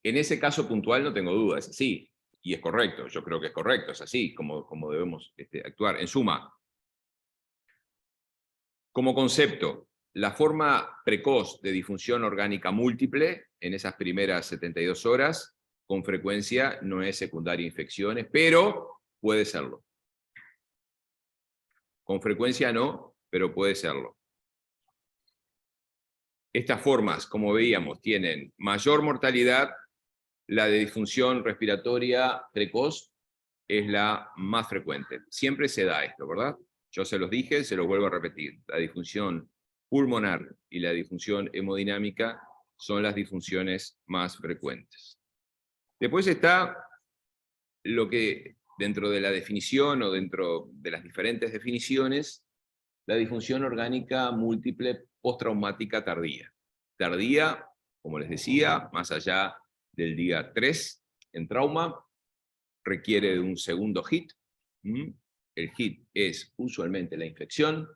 En ese caso puntual no tengo dudas, es así, y es correcto, yo creo que es correcto, es así como debemos actuar. En suma, como concepto, la forma precoz de disfunción orgánica múltiple en esas primeras 72 horas, con frecuencia no es secundaria a infecciones, pero puede serlo. Con frecuencia no, pero puede serlo. Estas formas, como veíamos, tienen mayor mortalidad. La de disfunción respiratoria precoz es la más frecuente. Siempre se da esto, ¿verdad? Yo se los dije, se los vuelvo a repetir. La disfunción pulmonar y la disfunción hemodinámica son las disfunciones más frecuentes. Después está lo que dentro de la definición o dentro de las diferentes definiciones, la disfunción orgánica múltiple postraumática tardía. Tardía, como les decía, más allá del día 3 en trauma, requiere de un segundo hit. El hit es usualmente la infección,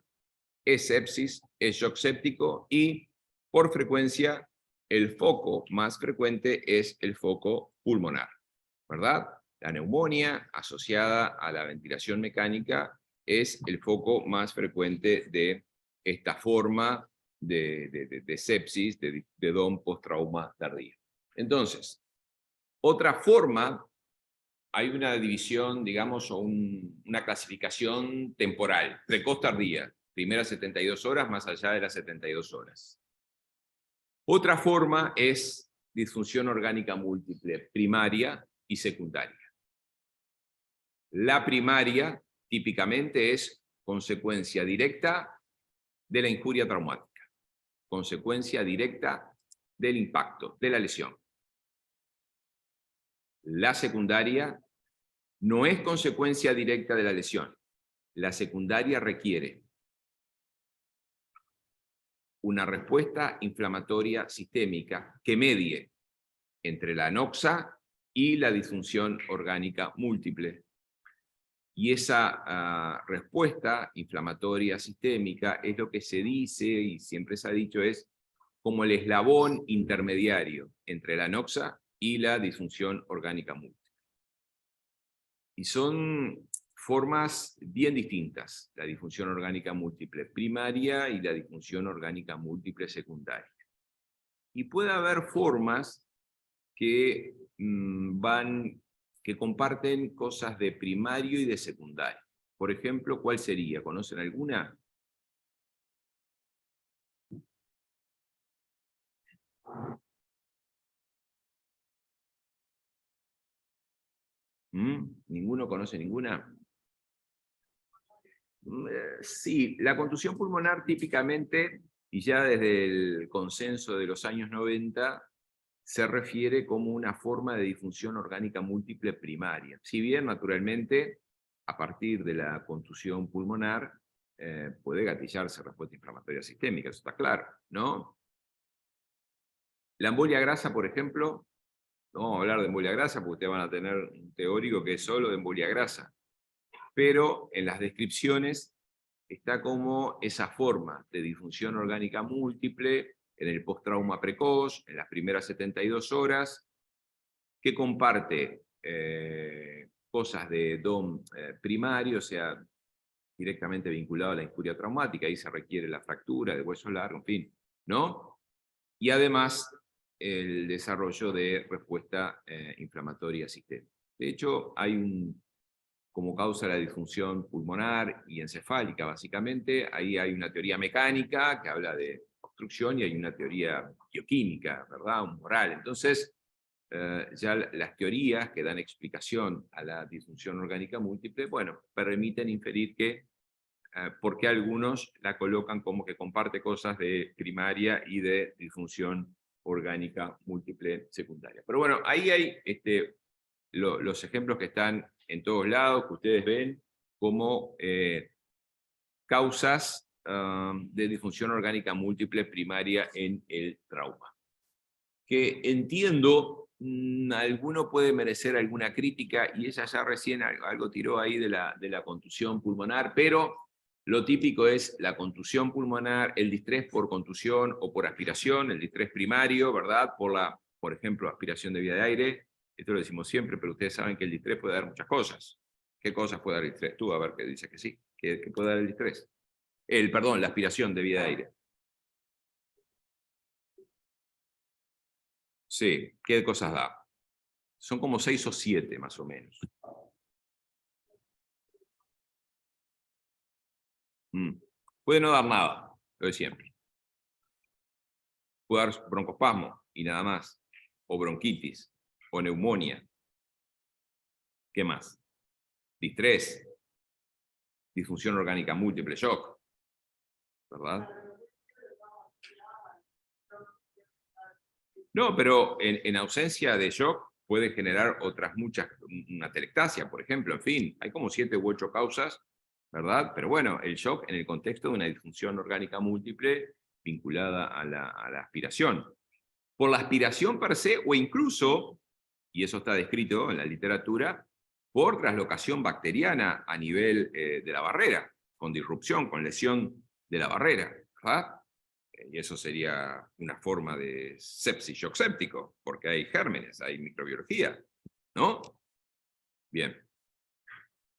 es sepsis, es shock séptico y, por frecuencia, el foco más frecuente es el foco pulmonar, ¿verdad? La neumonía asociada a la ventilación mecánica es el foco más frecuente de esta forma de sepsis, de DOM post-trauma tardía. Entonces, otra forma, hay una división, digamos, o una clasificación temporal, precoz tardía, primeras 72 horas más allá de las 72 horas. Otra forma es disfunción orgánica múltiple, primaria y secundaria. La primaria típicamente es consecuencia directa de la injuria traumática, consecuencia directa del impacto, de la lesión. La secundaria no es consecuencia directa de la lesión. La secundaria requiere una respuesta inflamatoria sistémica que medie entre la anoxa y la disfunción orgánica múltiple. Y esa respuesta inflamatoria sistémica es lo que se dice, y siempre se ha dicho, es como el eslabón intermediario entre la anoxa y la disfunción orgánica múltiple. Y son formas bien distintas, la disfunción orgánica múltiple primaria y la disfunción orgánica múltiple secundaria. Y puede haber formas que que comparten cosas de primario y de secundario. Por ejemplo, ¿cuál sería? ¿Conocen alguna? ¿Ninguno conoce ninguna? Sí, la contusión pulmonar típicamente, y ya desde el consenso de los años 90, se refiere como una forma de disfunción orgánica múltiple primaria. Si bien, naturalmente, a partir de la contusión pulmonar, puede gatillarse respuesta inflamatoria sistémica, eso está claro, ¿no? La embolia grasa, por ejemplo, no vamos a hablar de embolia grasa porque ustedes van a tener un teórico que es solo de embolia grasa, pero en las descripciones está como esa forma de disfunción orgánica múltiple en el post-trauma precoz, en las primeras 72 horas, que comparte cosas de DOM primario, o sea, directamente vinculado a la injuria traumática, ahí se requiere la fractura de hueso largo, en fin, ¿no? Y además el desarrollo de respuesta inflamatoria sistémica. De hecho, hay como causa la disfunción pulmonar y encefálica, básicamente, ahí hay una teoría mecánica que habla de obstrucción y hay una teoría bioquímica, ¿verdad? Humoral. Entonces, ya las teorías que dan explicación a la disfunción orgánica múltiple, bueno, permiten inferir que porque algunos la colocan como que comparte cosas de primaria y de disfunción orgánica múltiple secundaria. Pero bueno, ahí hay los ejemplos que están en todos lados, que ustedes ven como causas de disfunción orgánica múltiple primaria en el trauma. Que entiendo, alguno puede merecer alguna crítica, y ella ya recién algo tiró ahí de la contusión pulmonar, pero lo típico es la contusión pulmonar, el distrés por contusión o por aspiración, el distrés primario, ¿verdad? Por ejemplo, aspiración de vía de aire. Esto lo decimos siempre, pero ustedes saben que el distrés puede dar muchas cosas. ¿Qué cosas puede dar el distrés? Tú, a ver, qué dice que sí. ¿Qué puede dar el distrés? Perdón, la aspiración de vía de aire. Sí, ¿qué cosas da? Son como 6 o 7, más o menos. Puede no dar nada, lo de siempre. Puede dar broncoespasmo y nada más. O bronquitis, o neumonía. ¿Qué más? Distrés, disfunción orgánica múltiple, shock, ¿verdad? No, pero en ausencia de shock puede generar otras muchas, una telectasia, por ejemplo, en fin, hay como 7 u 8 causas, ¿verdad? Pero bueno, el shock en el contexto de una disfunción orgánica múltiple vinculada a la aspiración. Por la aspiración per se, o incluso, y eso está descrito en la literatura, por traslocación bacteriana a nivel de la barrera, con disrupción, con lesión de la barrera, ¿verdad? Y eso sería una forma de sepsis, shock séptico, porque hay gérmenes, hay microbiología, ¿no? Bien.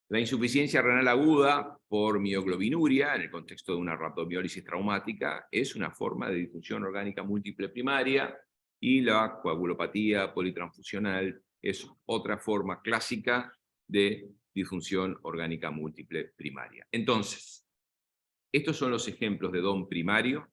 La insuficiencia renal aguda por mioglobinuria, en el contexto de una rhabdomiólisis traumática, es una forma de disfunción orgánica múltiple primaria, y la coagulopatía politransfusional es otra forma clásica de disfunción orgánica múltiple primaria. Entonces, estos son los ejemplos de DOM primario,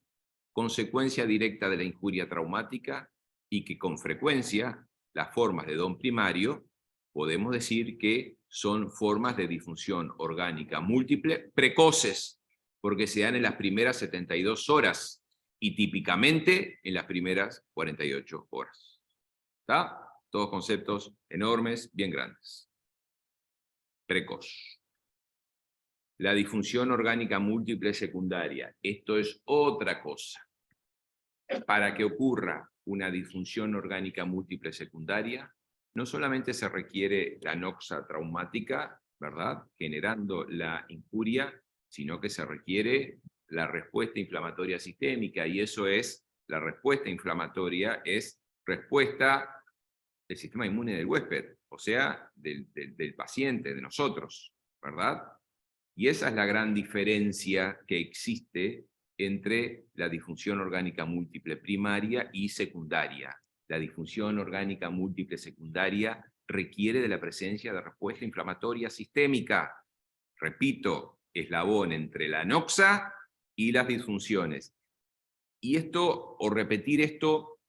consecuencia directa de la injuria traumática, y que con frecuencia las formas de DOM primario podemos decir que son formas de disfunción orgánica múltiple precoces, porque se dan en las primeras 72 horas y típicamente en las primeras 48 horas. ¿Está? Todos conceptos enormes, bien grandes. Precoz. La disfunción orgánica múltiple secundaria. Esto es otra cosa. Para que ocurra una disfunción orgánica múltiple secundaria, no solamente se requiere la noxa traumática, ¿verdad?, generando la injuria, sino que se requiere la respuesta inflamatoria sistémica, y eso es, la respuesta inflamatoria es respuesta del sistema inmune del huésped, o sea, del paciente, de nosotros, ¿verdad? Y esa es la gran diferencia que existe entre la disfunción orgánica múltiple primaria y secundaria. La disfunción orgánica múltiple secundaria requiere de la presencia de respuesta inflamatoria sistémica. Repito, eslabón entre la noxa y las disfunciones. Y esto, o repetir esto,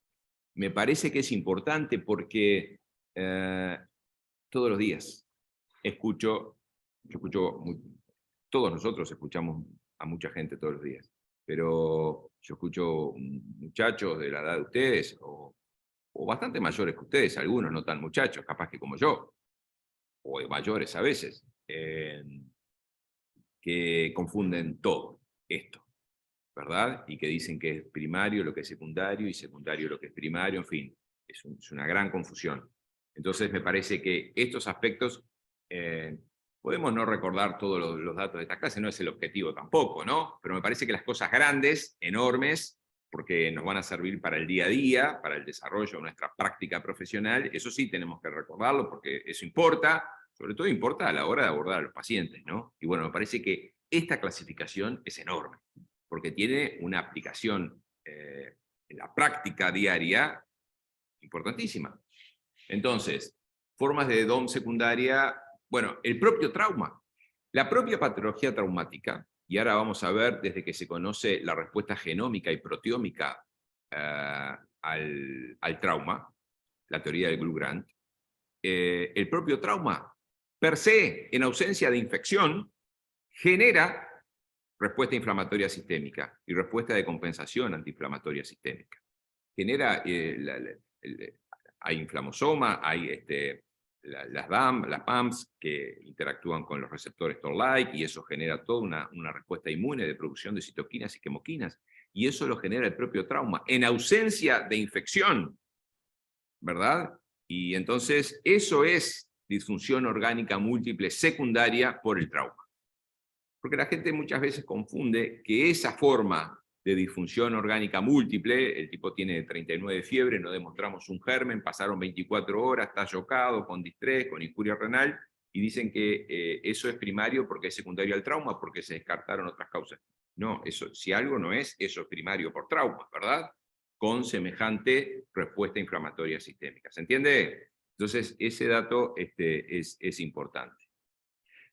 me parece que es importante porque todos los días todos nosotros escuchamos a mucha gente todos los días, pero yo escucho muchachos de la edad de ustedes, o bastante mayores que ustedes, algunos no tan muchachos, capaz que como yo, o mayores a veces, que confunden todo esto, ¿verdad? Y que dicen que es primario lo que es secundario, y secundario lo que es primario, en fin, es una gran confusión. Entonces me parece que estos aspectos, podemos no recordar todos los datos de esta clase, no es el objetivo tampoco, ¿no? Pero me parece que las cosas grandes, enormes, porque nos van a servir para el día a día, para el desarrollo de nuestra práctica profesional, eso sí tenemos que recordarlo, porque eso importa, sobre todo importa a la hora de abordar a los pacientes, ¿no? Y bueno, me parece que esta clasificación es enorme, porque tiene una aplicación en la práctica diaria importantísima. Entonces, formas de DOM secundaria, bueno, el propio trauma, la propia patología traumática, y ahora vamos a ver desde que se conoce la respuesta genómica y proteómica al trauma, la teoría del Glue-Grant, el propio trauma, per se, en ausencia de infección, genera respuesta inflamatoria sistémica y respuesta de compensación antiinflamatoria sistémica. Genera, hay inflamosoma, hay las PAMPs que interactúan con los receptores Toll-like y eso genera toda una respuesta inmune de producción de citoquinas y quimoquinas, y eso lo genera el propio trauma, en ausencia de infección, ¿verdad? Y entonces eso es disfunción orgánica múltiple secundaria por el trauma. Porque la gente muchas veces confunde que esa forma de disfunción orgánica múltiple, el tipo tiene 39 de fiebre, no demostramos un germen, pasaron 24 horas, está chocado, con distrés, con injuria renal, y dicen que eso es primario porque es secundario al trauma, porque se descartaron otras causas. No, eso, si algo no es, eso es primario por trauma, ¿verdad? Con semejante respuesta inflamatoria sistémica. ¿Se entiende? Entonces, ese dato es importante.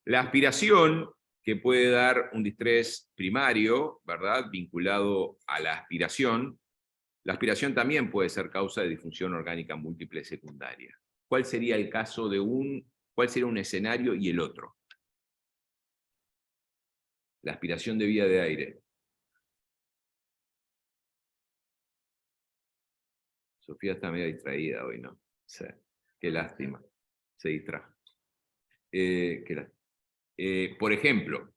La aspiración, que puede dar un distrés primario, ¿verdad?, vinculado a la aspiración también puede ser causa de disfunción orgánica múltiple secundaria. ¿Cuál sería el caso de cuál sería un escenario y el otro? La aspiración de vía de aire. Sofía está medio distraída hoy, ¿no? Sí. Qué lástima. Se distrajo. Por ejemplo,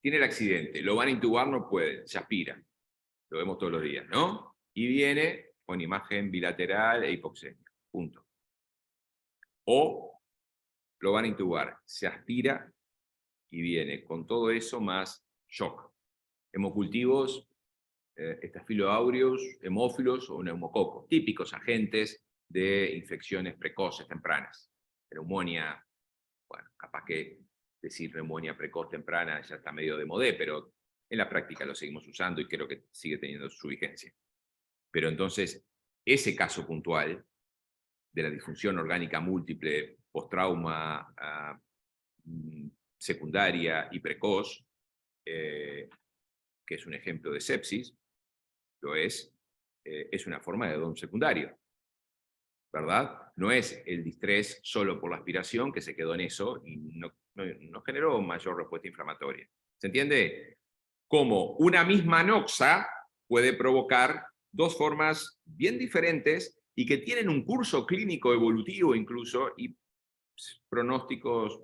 tiene el accidente, lo van a intubar, no puede, se aspira. Lo vemos todos los días, ¿no? Y viene con imagen bilateral e hipoxemia. Punto. O lo van a intubar, se aspira y viene con todo eso más shock. Hemocultivos, Staphylo aureus, hemófilos o neumococos, típicos agentes de infecciones precoces, tempranas. Neumonía, bueno, capaz que decir neumonía precoz temprana ya está medio de modé, pero en la práctica lo seguimos usando y creo que sigue teniendo su vigencia. Pero entonces, ese caso puntual de la disfunción orgánica múltiple, postrauma, secundaria y precoz, que es un ejemplo de sepsis, lo es una forma de DOM secundario, ¿verdad? No es el distrés solo por la aspiración, que se quedó en eso y no generó mayor respuesta inflamatoria. ¿Se entiende? Como una misma noxa puede provocar dos formas bien diferentes y que tienen un curso clínico evolutivo incluso y pronósticos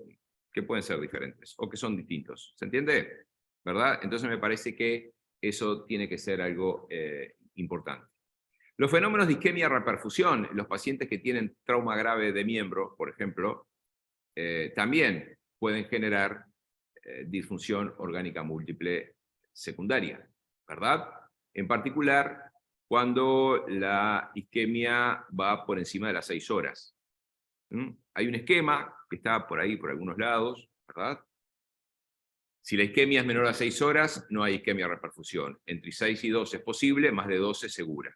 que pueden ser diferentes o que son distintos. ¿Se entiende? ¿Verdad? Entonces me parece que eso tiene que ser algo importante. Los fenómenos de isquemia-reperfusión, los pacientes que tienen trauma grave de miembro, por ejemplo, también pueden generar disfunción orgánica múltiple secundaria, ¿verdad? En particular, cuando la isquemia va por encima de las 6 horas. Hay un esquema que está por ahí, por algunos lados, ¿verdad? Si la isquemia es menor a 6 horas, no hay isquemia-reperfusión. Entre 6 y 12 es posible, más de 12 segura.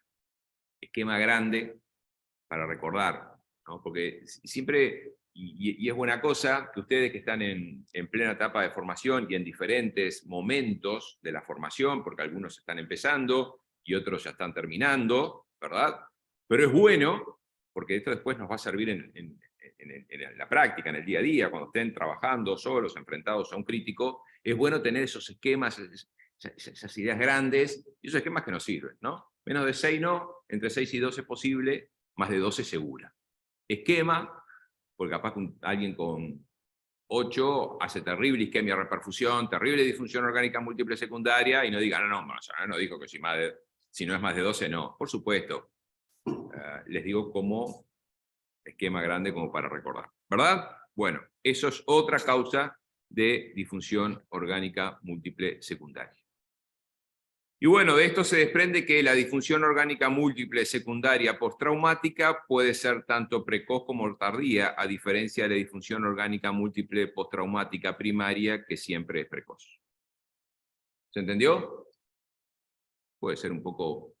Esquema grande para recordar, ¿no? Porque siempre, y es buena cosa, que ustedes que están en plena etapa de formación y en diferentes momentos de la formación, porque algunos están empezando y otros ya están terminando, ¿verdad? Pero es bueno, porque esto después nos va a servir en la práctica, en el día a día, cuando estén trabajando solos, enfrentados a un crítico, es bueno tener esos esquemas, esas ideas grandes, y esos esquemas que nos sirven, ¿no? Menos de 6 no, entre 6 y 12 es posible, más de 12 segura. Esquema, porque capaz que alguien con 8 hace terrible isquemia reperfusión, terrible disfunción orgánica múltiple secundaria, y no diga, no dijo que si no es más de 12, no. Por supuesto, les digo como esquema grande como para recordar, ¿verdad? Bueno, eso es otra causa de disfunción orgánica múltiple secundaria. Y bueno, de esto se desprende que la disfunción orgánica múltiple secundaria postraumática puede ser tanto precoz como tardía, a diferencia de la disfunción orgánica múltiple postraumática primaria, que siempre es precoz. ¿Se entendió? Puede ser un poco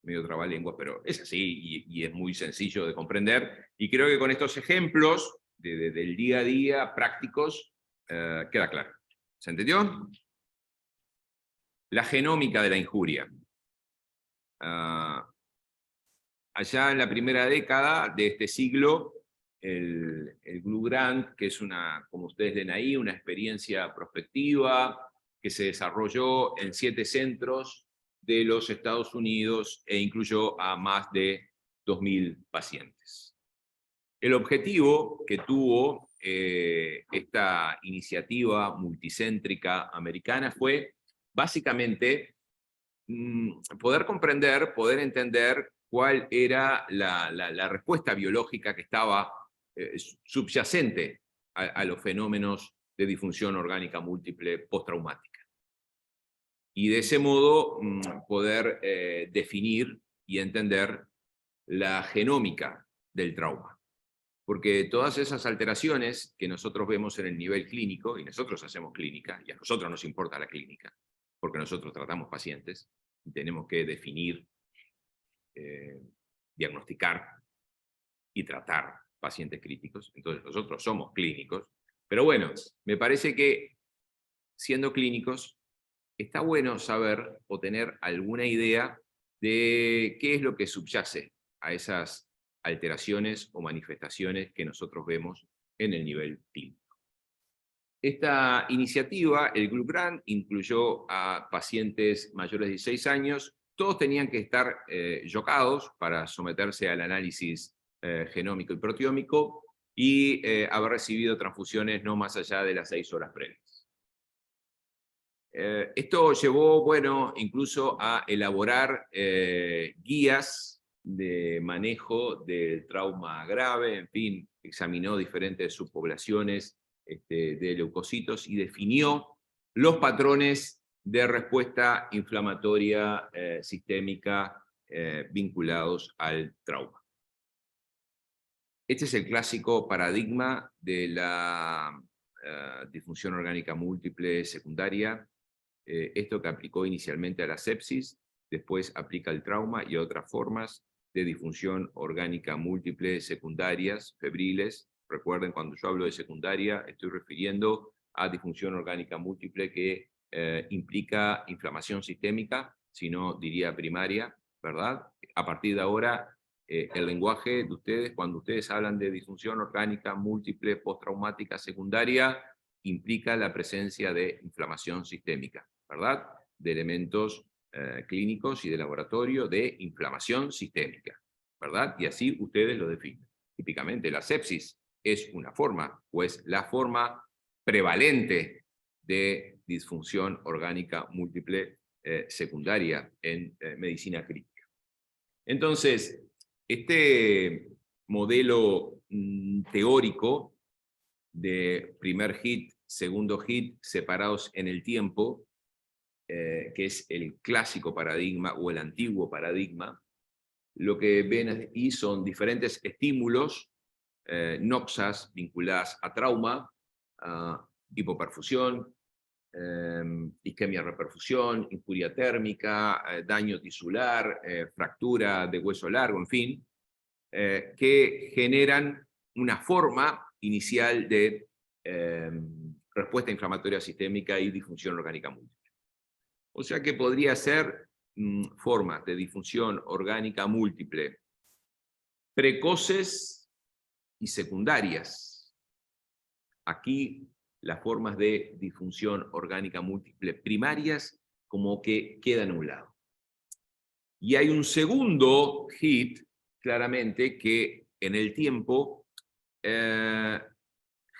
medio trabalenguas, pero es así y es muy sencillo de comprender. Y creo que con estos ejemplos del día a día prácticos queda claro. ¿Se entendió? La genómica de la injuria. Allá en la primera década de este siglo, el Glue Grant, que es una, como ustedes ven ahí, una experiencia prospectiva que se desarrolló en 7 centros de los Estados Unidos e incluyó a más de 2.000 pacientes. El objetivo que tuvo esta iniciativa multicéntrica americana fue básicamente poder comprender, poder entender cuál era la respuesta biológica que estaba subyacente a los fenómenos de disfunción orgánica múltiple postraumática. Y de ese modo poder definir y entender la genómica del trauma. Porque todas esas alteraciones que nosotros vemos en el nivel clínico, y nosotros hacemos clínica, y a nosotros nos importa la clínica, porque nosotros tratamos pacientes, y tenemos que definir, diagnosticar y tratar pacientes críticos, entonces nosotros somos clínicos, pero bueno, me parece que siendo clínicos, está bueno saber o tener alguna idea de qué es lo que subyace a esas alteraciones o manifestaciones que nosotros vemos en el nivel clínico. Esta iniciativa, el Glue Grant, incluyó a pacientes mayores de 16 años. Todos tenían que estar yocados para someterse al análisis genómico y proteómico y haber recibido transfusiones no más allá de las 6 horas previas. Esto llevó, bueno, incluso a elaborar guías de manejo del trauma grave, en fin, examinó diferentes subpoblaciones de leucocitos y definió los patrones de respuesta inflamatoria sistémica vinculados al trauma. Este es el clásico paradigma de la disfunción orgánica múltiple secundaria, esto que aplicó inicialmente a la sepsis, después aplica al trauma y a otras formas de disfunción orgánica múltiple secundarias, febriles. Recuerden, cuando yo hablo de secundaria, estoy refiriendo a disfunción orgánica múltiple que implica inflamación sistémica, si no diría primaria, ¿verdad? A partir de ahora, el lenguaje de ustedes, cuando ustedes hablan de disfunción orgánica múltiple postraumática secundaria, implica la presencia de inflamación sistémica, ¿verdad? De elementos clínicos y de laboratorio de inflamación sistémica, ¿verdad? Y así ustedes lo definen. Típicamente la sepsis es una forma, o es la forma prevalente de disfunción orgánica múltiple secundaria en medicina crítica. Entonces, este modelo teórico de primer hit, segundo hit, separados en el tiempo, que es el clásico paradigma o el antiguo paradigma, lo que ven aquí son diferentes estímulos, noxas vinculadas a trauma, hipoperfusión, isquemia reperfusión, injuria térmica, daño tisular, fractura de hueso largo, en fin, que generan una forma inicial de respuesta inflamatoria sistémica y disfunción orgánica múltiple. O sea que podría ser formas de disfunción orgánica múltiple precoces y secundarias. Aquí las formas de disfunción orgánica múltiple primarias como que quedan a un lado. Y hay un segundo hit, claramente, que en el tiempo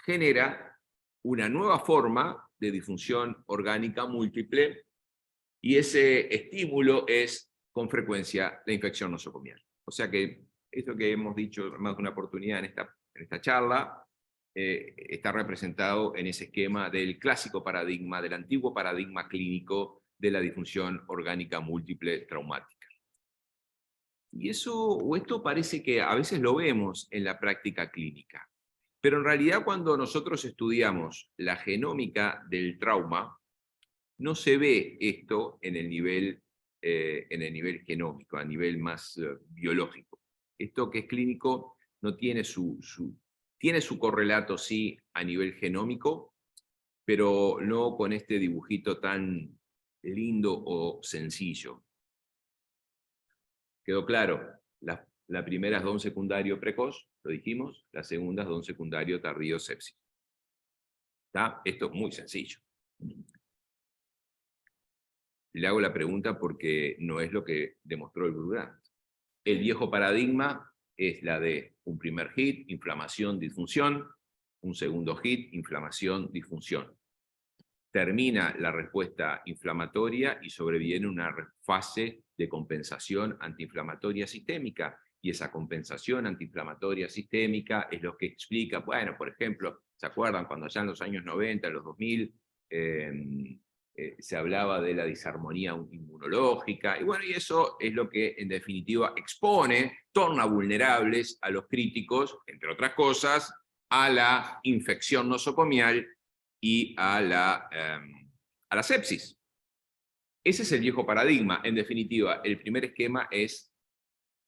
genera una nueva forma de disfunción orgánica múltiple, y ese estímulo es, con frecuencia, la infección nosocomial. O sea que esto que hemos dicho más de una oportunidad en esta charla, está representado en ese esquema del clásico paradigma, del antiguo paradigma clínico de la disfunción orgánica múltiple traumática. Y esto parece que a veces lo vemos en la práctica clínica. Pero en realidad cuando nosotros estudiamos la genómica del trauma, no se ve esto en el nivel genómico, a nivel más biológico. Esto que es clínico no tiene tiene su correlato, sí, a nivel genómico, pero no con este dibujito tan lindo o sencillo. ¿Quedó claro? La primera es don secundario precoz, Lo dijimos, la segunda es don secundario tardío sepsis. ¿Está? Esto es muy sencillo. Le hago la pregunta porque no es lo que demostró el Grudant. El viejo paradigma es la de un primer hit, inflamación, disfunción, un segundo hit, inflamación, disfunción. Termina la respuesta inflamatoria y sobreviene una fase de compensación antiinflamatoria sistémica. Y esa compensación antiinflamatoria sistémica es lo que explica, bueno, por ejemplo, ¿se acuerdan cuando ya en los años 90, en los 2000, se hablaba de la disarmonía inmunológica? Y bueno, y eso es lo que en definitiva expone, torna vulnerables a los críticos, entre otras cosas, a la infección nosocomial y a la sepsis. Ese es el viejo paradigma. En definitiva, el primer esquema es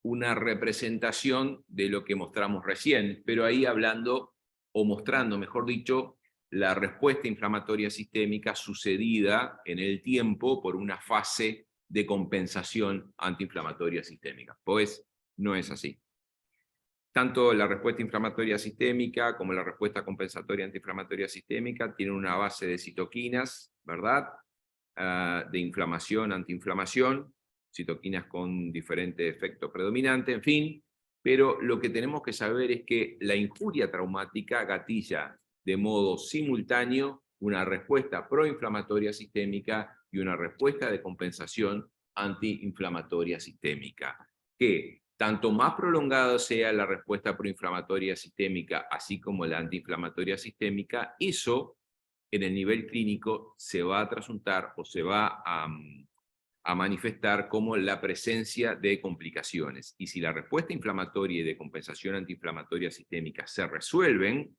una representación de lo que mostramos recién, pero ahí hablando, o mostrando, mejor dicho, la respuesta inflamatoria sistémica sucedida en el tiempo por una fase de compensación antiinflamatoria sistémica. Pues no es así. Tanto la respuesta inflamatoria sistémica como la respuesta compensatoria antiinflamatoria sistémica tienen una base de citoquinas, ¿verdad? De inflamación, antiinflamación, citoquinas con diferente efecto predominante, en fin, pero lo que tenemos que saber es que la injuria traumática gatilla de modo simultáneo una respuesta proinflamatoria sistémica y una respuesta de compensación antiinflamatoria sistémica, que tanto más prolongada sea la respuesta proinflamatoria sistémica, así como la antiinflamatoria sistémica, eso en el nivel clínico se va a trasuntar o se va a manifestar como la presencia de complicaciones. Y si la respuesta inflamatoria y de compensación antiinflamatoria sistémica se resuelven,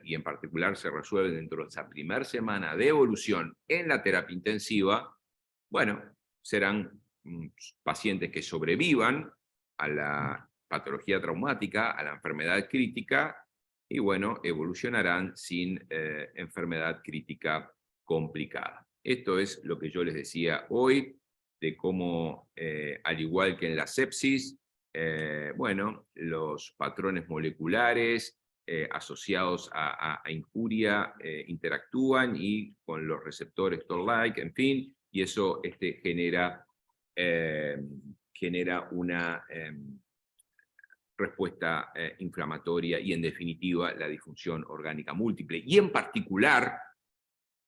y en particular se resuelven dentro de esa primera semana de evolución en la terapia intensiva, bueno, serán pacientes que sobrevivan a la patología traumática, a la enfermedad crítica, y bueno, evolucionarán sin enfermedad crítica complicada. Esto es lo que yo les decía hoy, de cómo, al igual que en la sepsis, bueno, los patrones moleculares asociados a injuria interactúan y con los receptores Toll-like, en fin, y eso genera una respuesta inflamatoria y en definitiva la disfunción orgánica múltiple, y en particular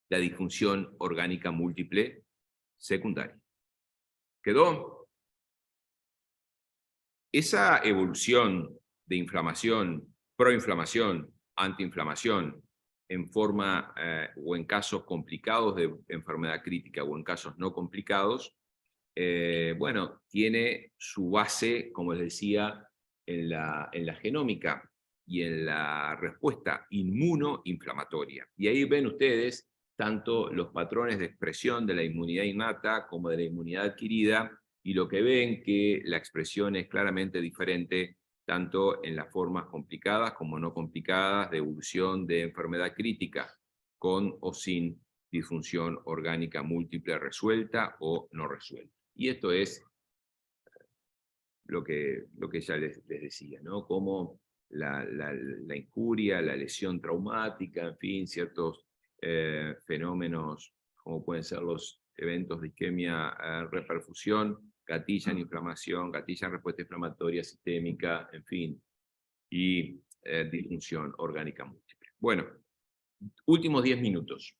la disfunción orgánica múltiple secundaria. ¿Quedó? Esa evolución de inflamación, proinflamación, antiinflamación, en forma o en casos complicados de enfermedad crítica o en casos no complicados, bueno, tiene su base, como les decía, en la genómica y en la respuesta inmunoinflamatoria. Y ahí ven ustedes tanto los patrones de expresión de la inmunidad innata como de la inmunidad adquirida, y lo que ven que la expresión es claramente diferente tanto en las formas complicadas como no complicadas de evolución de enfermedad crítica, con o sin disfunción orgánica múltiple resuelta o no resuelta. Y esto es lo que ya les decía, ¿no? Cómo la injuria, la lesión traumática, en fin, ciertos fenómenos como pueden ser los eventos de isquemia, reperfusión, gatillan inflamación, gatillan respuesta inflamatoria sistémica, en fin, y disfunción orgánica múltiple. Bueno, últimos 10 minutos.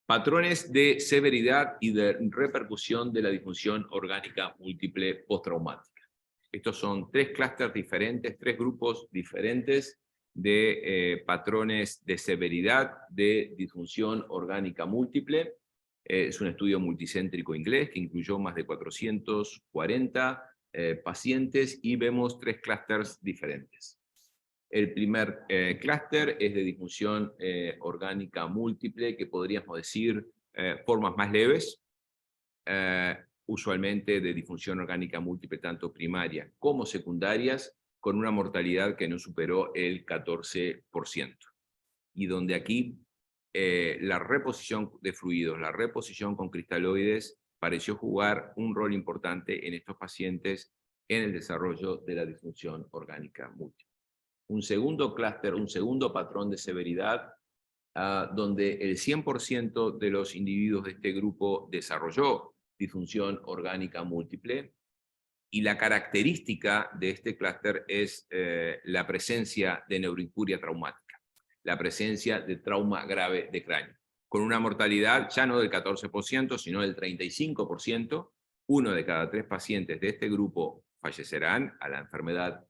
Patrones de severidad y de repercusión de la disfunción orgánica múltiple postraumática. Estos son 3 clústeres diferentes, 3 grupos diferentes de patrones de severidad de disfunción orgánica múltiple. Es un estudio multicéntrico inglés que incluyó más de 440 pacientes y vemos 3 clústeres diferentes. El primer clúster es de disfunción orgánica múltiple, que podríamos decir formas más leves, usualmente de disfunción orgánica múltiple tanto primaria como secundarias, con una mortalidad que no superó el 14%. Y donde aquí la reposición de fluidos, la reposición con cristaloides, pareció jugar un rol importante en estos pacientes en el desarrollo de la disfunción orgánica múltiple. un segundo clúster, un segundo patrón de severidad, donde el 100% de los individuos de este grupo desarrolló disfunción orgánica múltiple, y la característica de este clúster es la presencia de neuroinjuria traumática, la presencia de trauma grave de cráneo, con una mortalidad ya no del 14%, sino del 35%. 1 de cada 3 pacientes de este grupo fallecerán a la enfermedad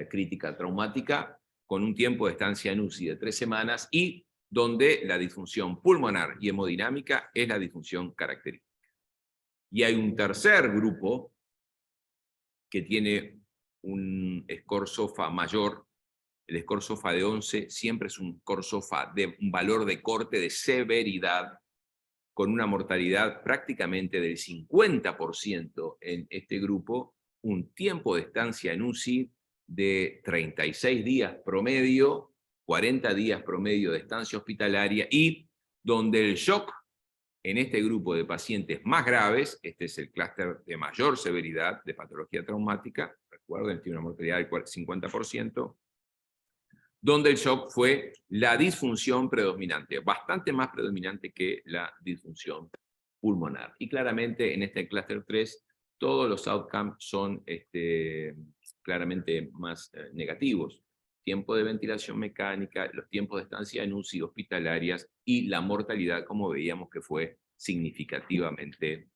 crítica traumática, con un tiempo de estancia en UCI de 3 semanas, y donde la disfunción pulmonar y hemodinámica es la disfunción característica. Y hay un tercer grupo que tiene un score SOFA mayor. El score SOFA de 11 siempre es un score SOFA de un valor de corte de severidad, con una mortalidad prácticamente del 50% en este grupo, un tiempo de estancia en UCI de 36 días promedio, 40 días promedio de estancia hospitalaria, y donde el shock en este grupo de pacientes más graves, este es el clúster de mayor severidad de patología traumática, recuerden, tiene una mortalidad del 50%, donde el shock fue la disfunción predominante, bastante más predominante que la disfunción pulmonar. Y claramente en este clúster 3, todos los outcomes son claramente más negativos. Tiempo de ventilación mecánica, los tiempos de estancia en UCI hospitalarias y la mortalidad, como veíamos, que fue significativamente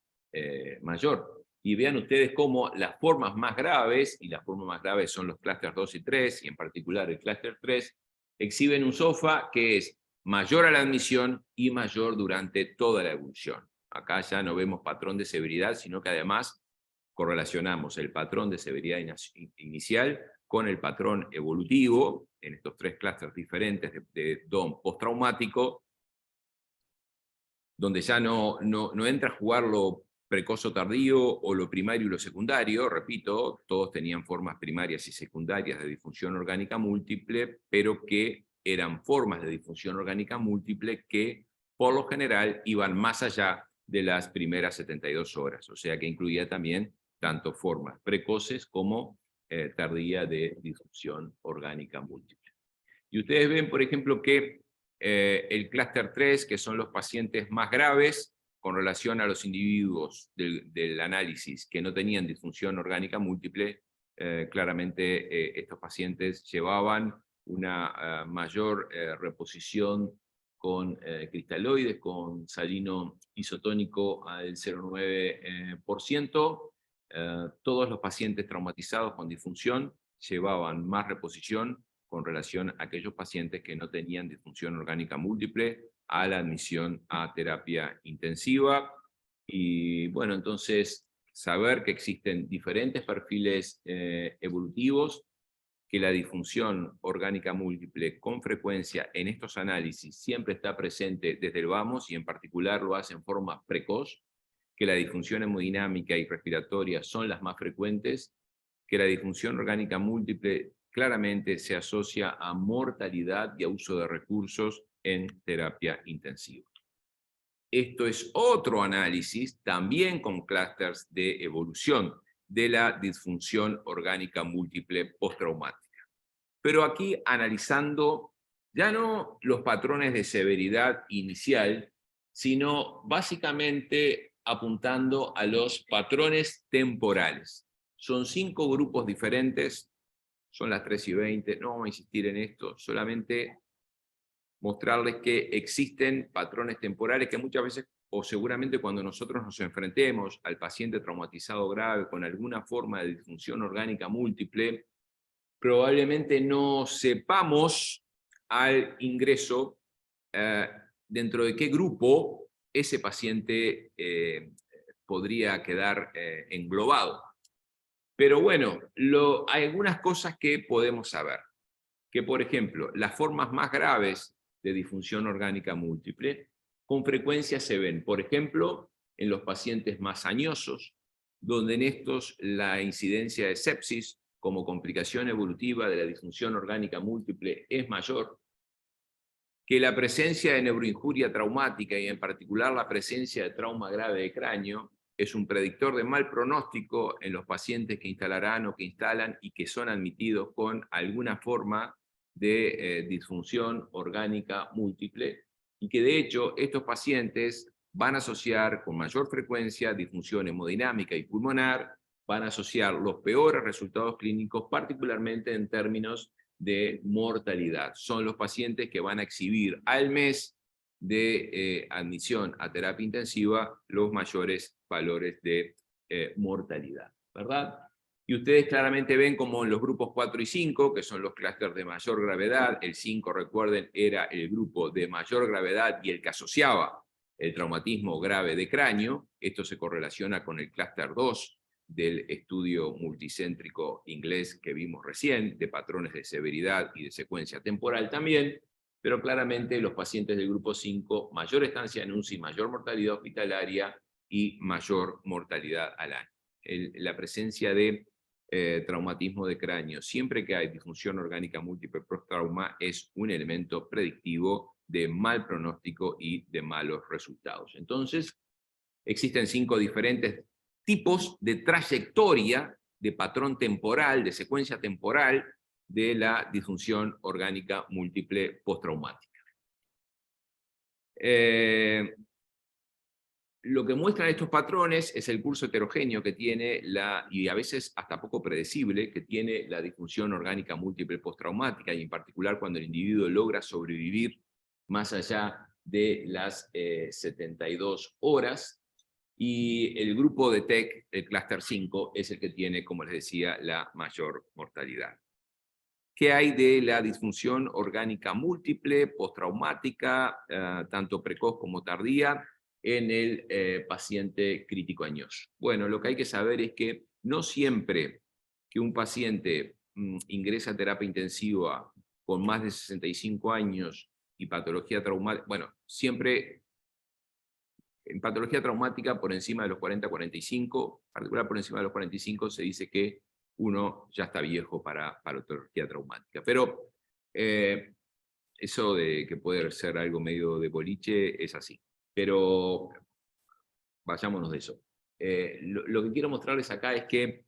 mayor. Y vean ustedes cómo las formas más graves, y las formas más graves son los clústeres 2 y 3, y en particular el clúster 3, exhiben un SOFA que es mayor a la admisión y mayor durante toda la evolución. Acá ya no vemos patrón de severidad, sino que además correlacionamos el patrón de severidad inicial con el patrón evolutivo, en estos 3 clústeres diferentes de DOM postraumático, donde ya no entra a jugar lo precoz o tardío, o lo primario y lo secundario. Repito, todos tenían formas primarias y secundarias de disfunción orgánica múltiple, pero que eran formas de disfunción orgánica múltiple que, por lo general, iban más allá de las primeras 72 horas, o sea que incluía también tanto formas precoces como tardía de disfunción orgánica múltiple. Y ustedes ven, por ejemplo, que el clúster 3, que son los pacientes más graves, con relación a los individuos del análisis que no tenían disfunción orgánica múltiple, claramente estos pacientes llevaban una mayor reposición con cristaloides, con salino isotónico al 0,9%. Todos los pacientes traumatizados con disfunción llevaban más reposición con relación a aquellos pacientes que no tenían disfunción orgánica múltiple a la admisión a terapia intensiva. Y bueno, entonces saber que existen diferentes perfiles evolutivos, que la disfunción orgánica múltiple con frecuencia en estos análisis siempre está presente desde el vamos, y en particular lo hace en forma precoz, que la disfunción hemodinámica y respiratoria son las más frecuentes, que la disfunción orgánica múltiple claramente se asocia a mortalidad y a uso de recursos en terapia intensiva. Esto es otro análisis, también con clústeres de evolución de la disfunción orgánica múltiple postraumática. Pero aquí analizando ya no los patrones de severidad inicial, sino básicamente apuntando a los patrones temporales. Son 5 grupos diferentes, son las 3:20, no vamos a insistir en esto, solamente mostrarles que existen patrones temporales que muchas veces, o seguramente cuando nosotros nos enfrentemos al paciente traumatizado grave con alguna forma de disfunción orgánica múltiple, probablemente no sepamos al ingreso dentro de qué grupo ese paciente podría quedar englobado. Pero bueno, hay algunas cosas que podemos saber. Que, por ejemplo, las formas más graves de disfunción orgánica múltiple con frecuencia se ven, por ejemplo, en los pacientes más añosos, donde en estos la incidencia de sepsis como complicación evolutiva de la disfunción orgánica múltiple es mayor, que la presencia de neuroinjuria traumática, y en particular la presencia de trauma grave de cráneo, es un predictor de mal pronóstico en los pacientes que instalarán o que instalan y que son admitidos con alguna forma de disfunción orgánica múltiple, y que de hecho estos pacientes van a asociar con mayor frecuencia disfunción hemodinámica y pulmonar, van a asociar los peores resultados clínicos, particularmente en términos de mortalidad. Son los pacientes que van a exhibir al mes de admisión a terapia intensiva los mayores valores de mortalidad, ¿verdad? Y ustedes claramente ven como en los grupos 4 y 5, que son los clústeres de mayor gravedad, el 5, recuerden, era el grupo de mayor gravedad y el que asociaba el traumatismo grave de cráneo. Esto se correlaciona con el clúster 2 del estudio multicéntrico inglés que vimos recién, de patrones de severidad y de secuencia temporal también, pero claramente los pacientes del grupo 5, mayor estancia en UCI, mayor mortalidad hospitalaria y mayor mortalidad al año. La presencia de traumatismo de cráneo, siempre que hay disfunción orgánica múltiple post-trauma, es un elemento predictivo de mal pronóstico y de malos resultados. Entonces, existen 5 diferentes tipos de trayectoria, de patrón temporal, de secuencia temporal, de la disfunción orgánica múltiple postraumática. Lo que muestran estos patrones es el curso heterogéneo que tiene y a veces hasta poco predecible, que tiene la disfunción orgánica múltiple postraumática, y en particular cuando el individuo logra sobrevivir más allá de las 72 horas, y el grupo de TEC, el clúster 5, es el que tiene, como les decía, la mayor mortalidad. ¿Qué hay de la disfunción orgánica múltiple postraumática, tanto precoz como tardía, en el paciente crítico añoso? Bueno, lo que hay que saber es que no siempre que un paciente ingresa a terapia intensiva con más de 65 años y patología traumática, bueno, siempre en patología traumática por encima de los 40-45, en particular por encima de los 45, se dice que uno ya está viejo para patología traumática. Pero eso de que puede ser algo medio de boliche es así. Pero vayámonos de eso. Lo que quiero mostrarles acá es que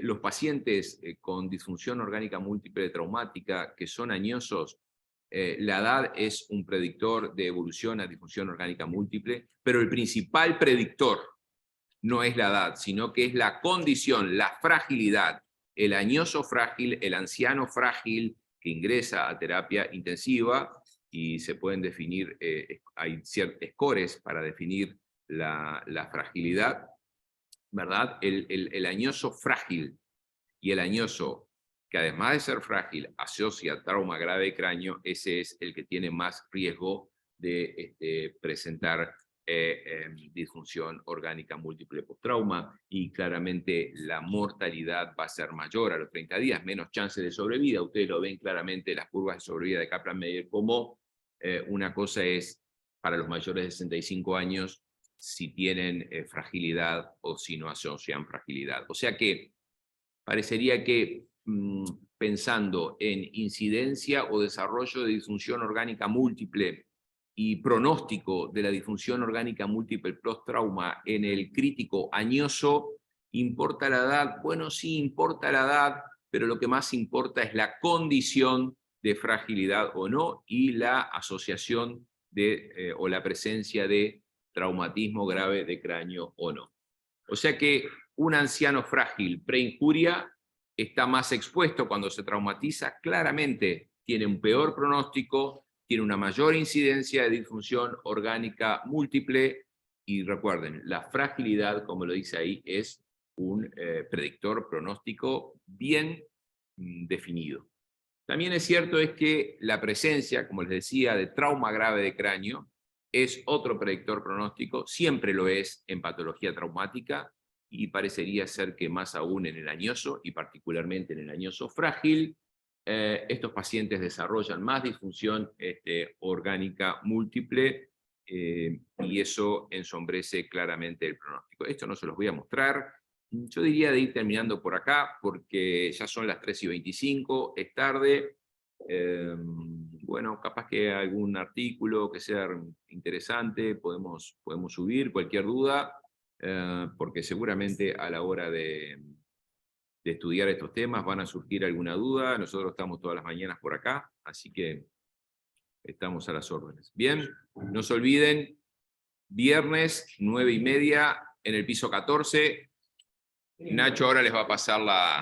los pacientes con disfunción orgánica múltiple traumática que son añosos, la edad es un predictor de evolución a disfunción orgánica múltiple, pero el principal predictor no es la edad, sino que es la condición, la fragilidad, el añoso frágil, el anciano frágil que ingresa a terapia intensiva, y se pueden definir, hay ciertos scores para definir la fragilidad, ¿verdad? El añoso frágil y el añoso que además de ser frágil asocia trauma grave de cráneo, ese es el que tiene más riesgo de presentar disfunción orgánica múltiple post-trauma, y claramente la mortalidad va a ser mayor a los 30 días, menos chances de sobrevida. Ustedes lo ven claramente, las curvas de sobrevida de Kaplan-Meier, como una cosa es para los mayores de 65 años si tienen fragilidad o si no asocian fragilidad. O sea que parecería que pensando en incidencia o desarrollo de disfunción orgánica múltiple y pronóstico de la disfunción orgánica múltiple post-trauma en el crítico añoso, ¿importa la edad? Bueno, sí importa la edad, pero lo que más importa es la condición de fragilidad o no, y la asociación o la presencia de traumatismo grave de cráneo o no. O sea que un anciano frágil preinjuria está más expuesto cuando se traumatiza, claramente tiene un peor pronóstico, tiene una mayor incidencia de disfunción orgánica múltiple, y recuerden, la fragilidad, como lo dice ahí, es un predictor pronóstico bien definido. También es cierto es que la presencia, como les decía, de trauma grave de cráneo es otro predictor pronóstico, siempre lo es en patología traumática, y parecería ser que más aún en el añoso, y particularmente en el añoso frágil, estos pacientes desarrollan más disfunción orgánica múltiple, y eso ensombrece claramente el pronóstico. Esto no se los voy a mostrar. Yo diría de ir terminando por acá, porque ya son las 3:25, es tarde. Bueno, capaz que algún artículo que sea interesante podemos subir, cualquier duda. porque seguramente a la hora de estudiar estos temas van a surgir alguna duda. Nosotros estamos todas las mañanas por acá, así que estamos a las órdenes. Bien, no se olviden, viernes 9:30 en el piso 14. Nacho ahora les va a pasar la...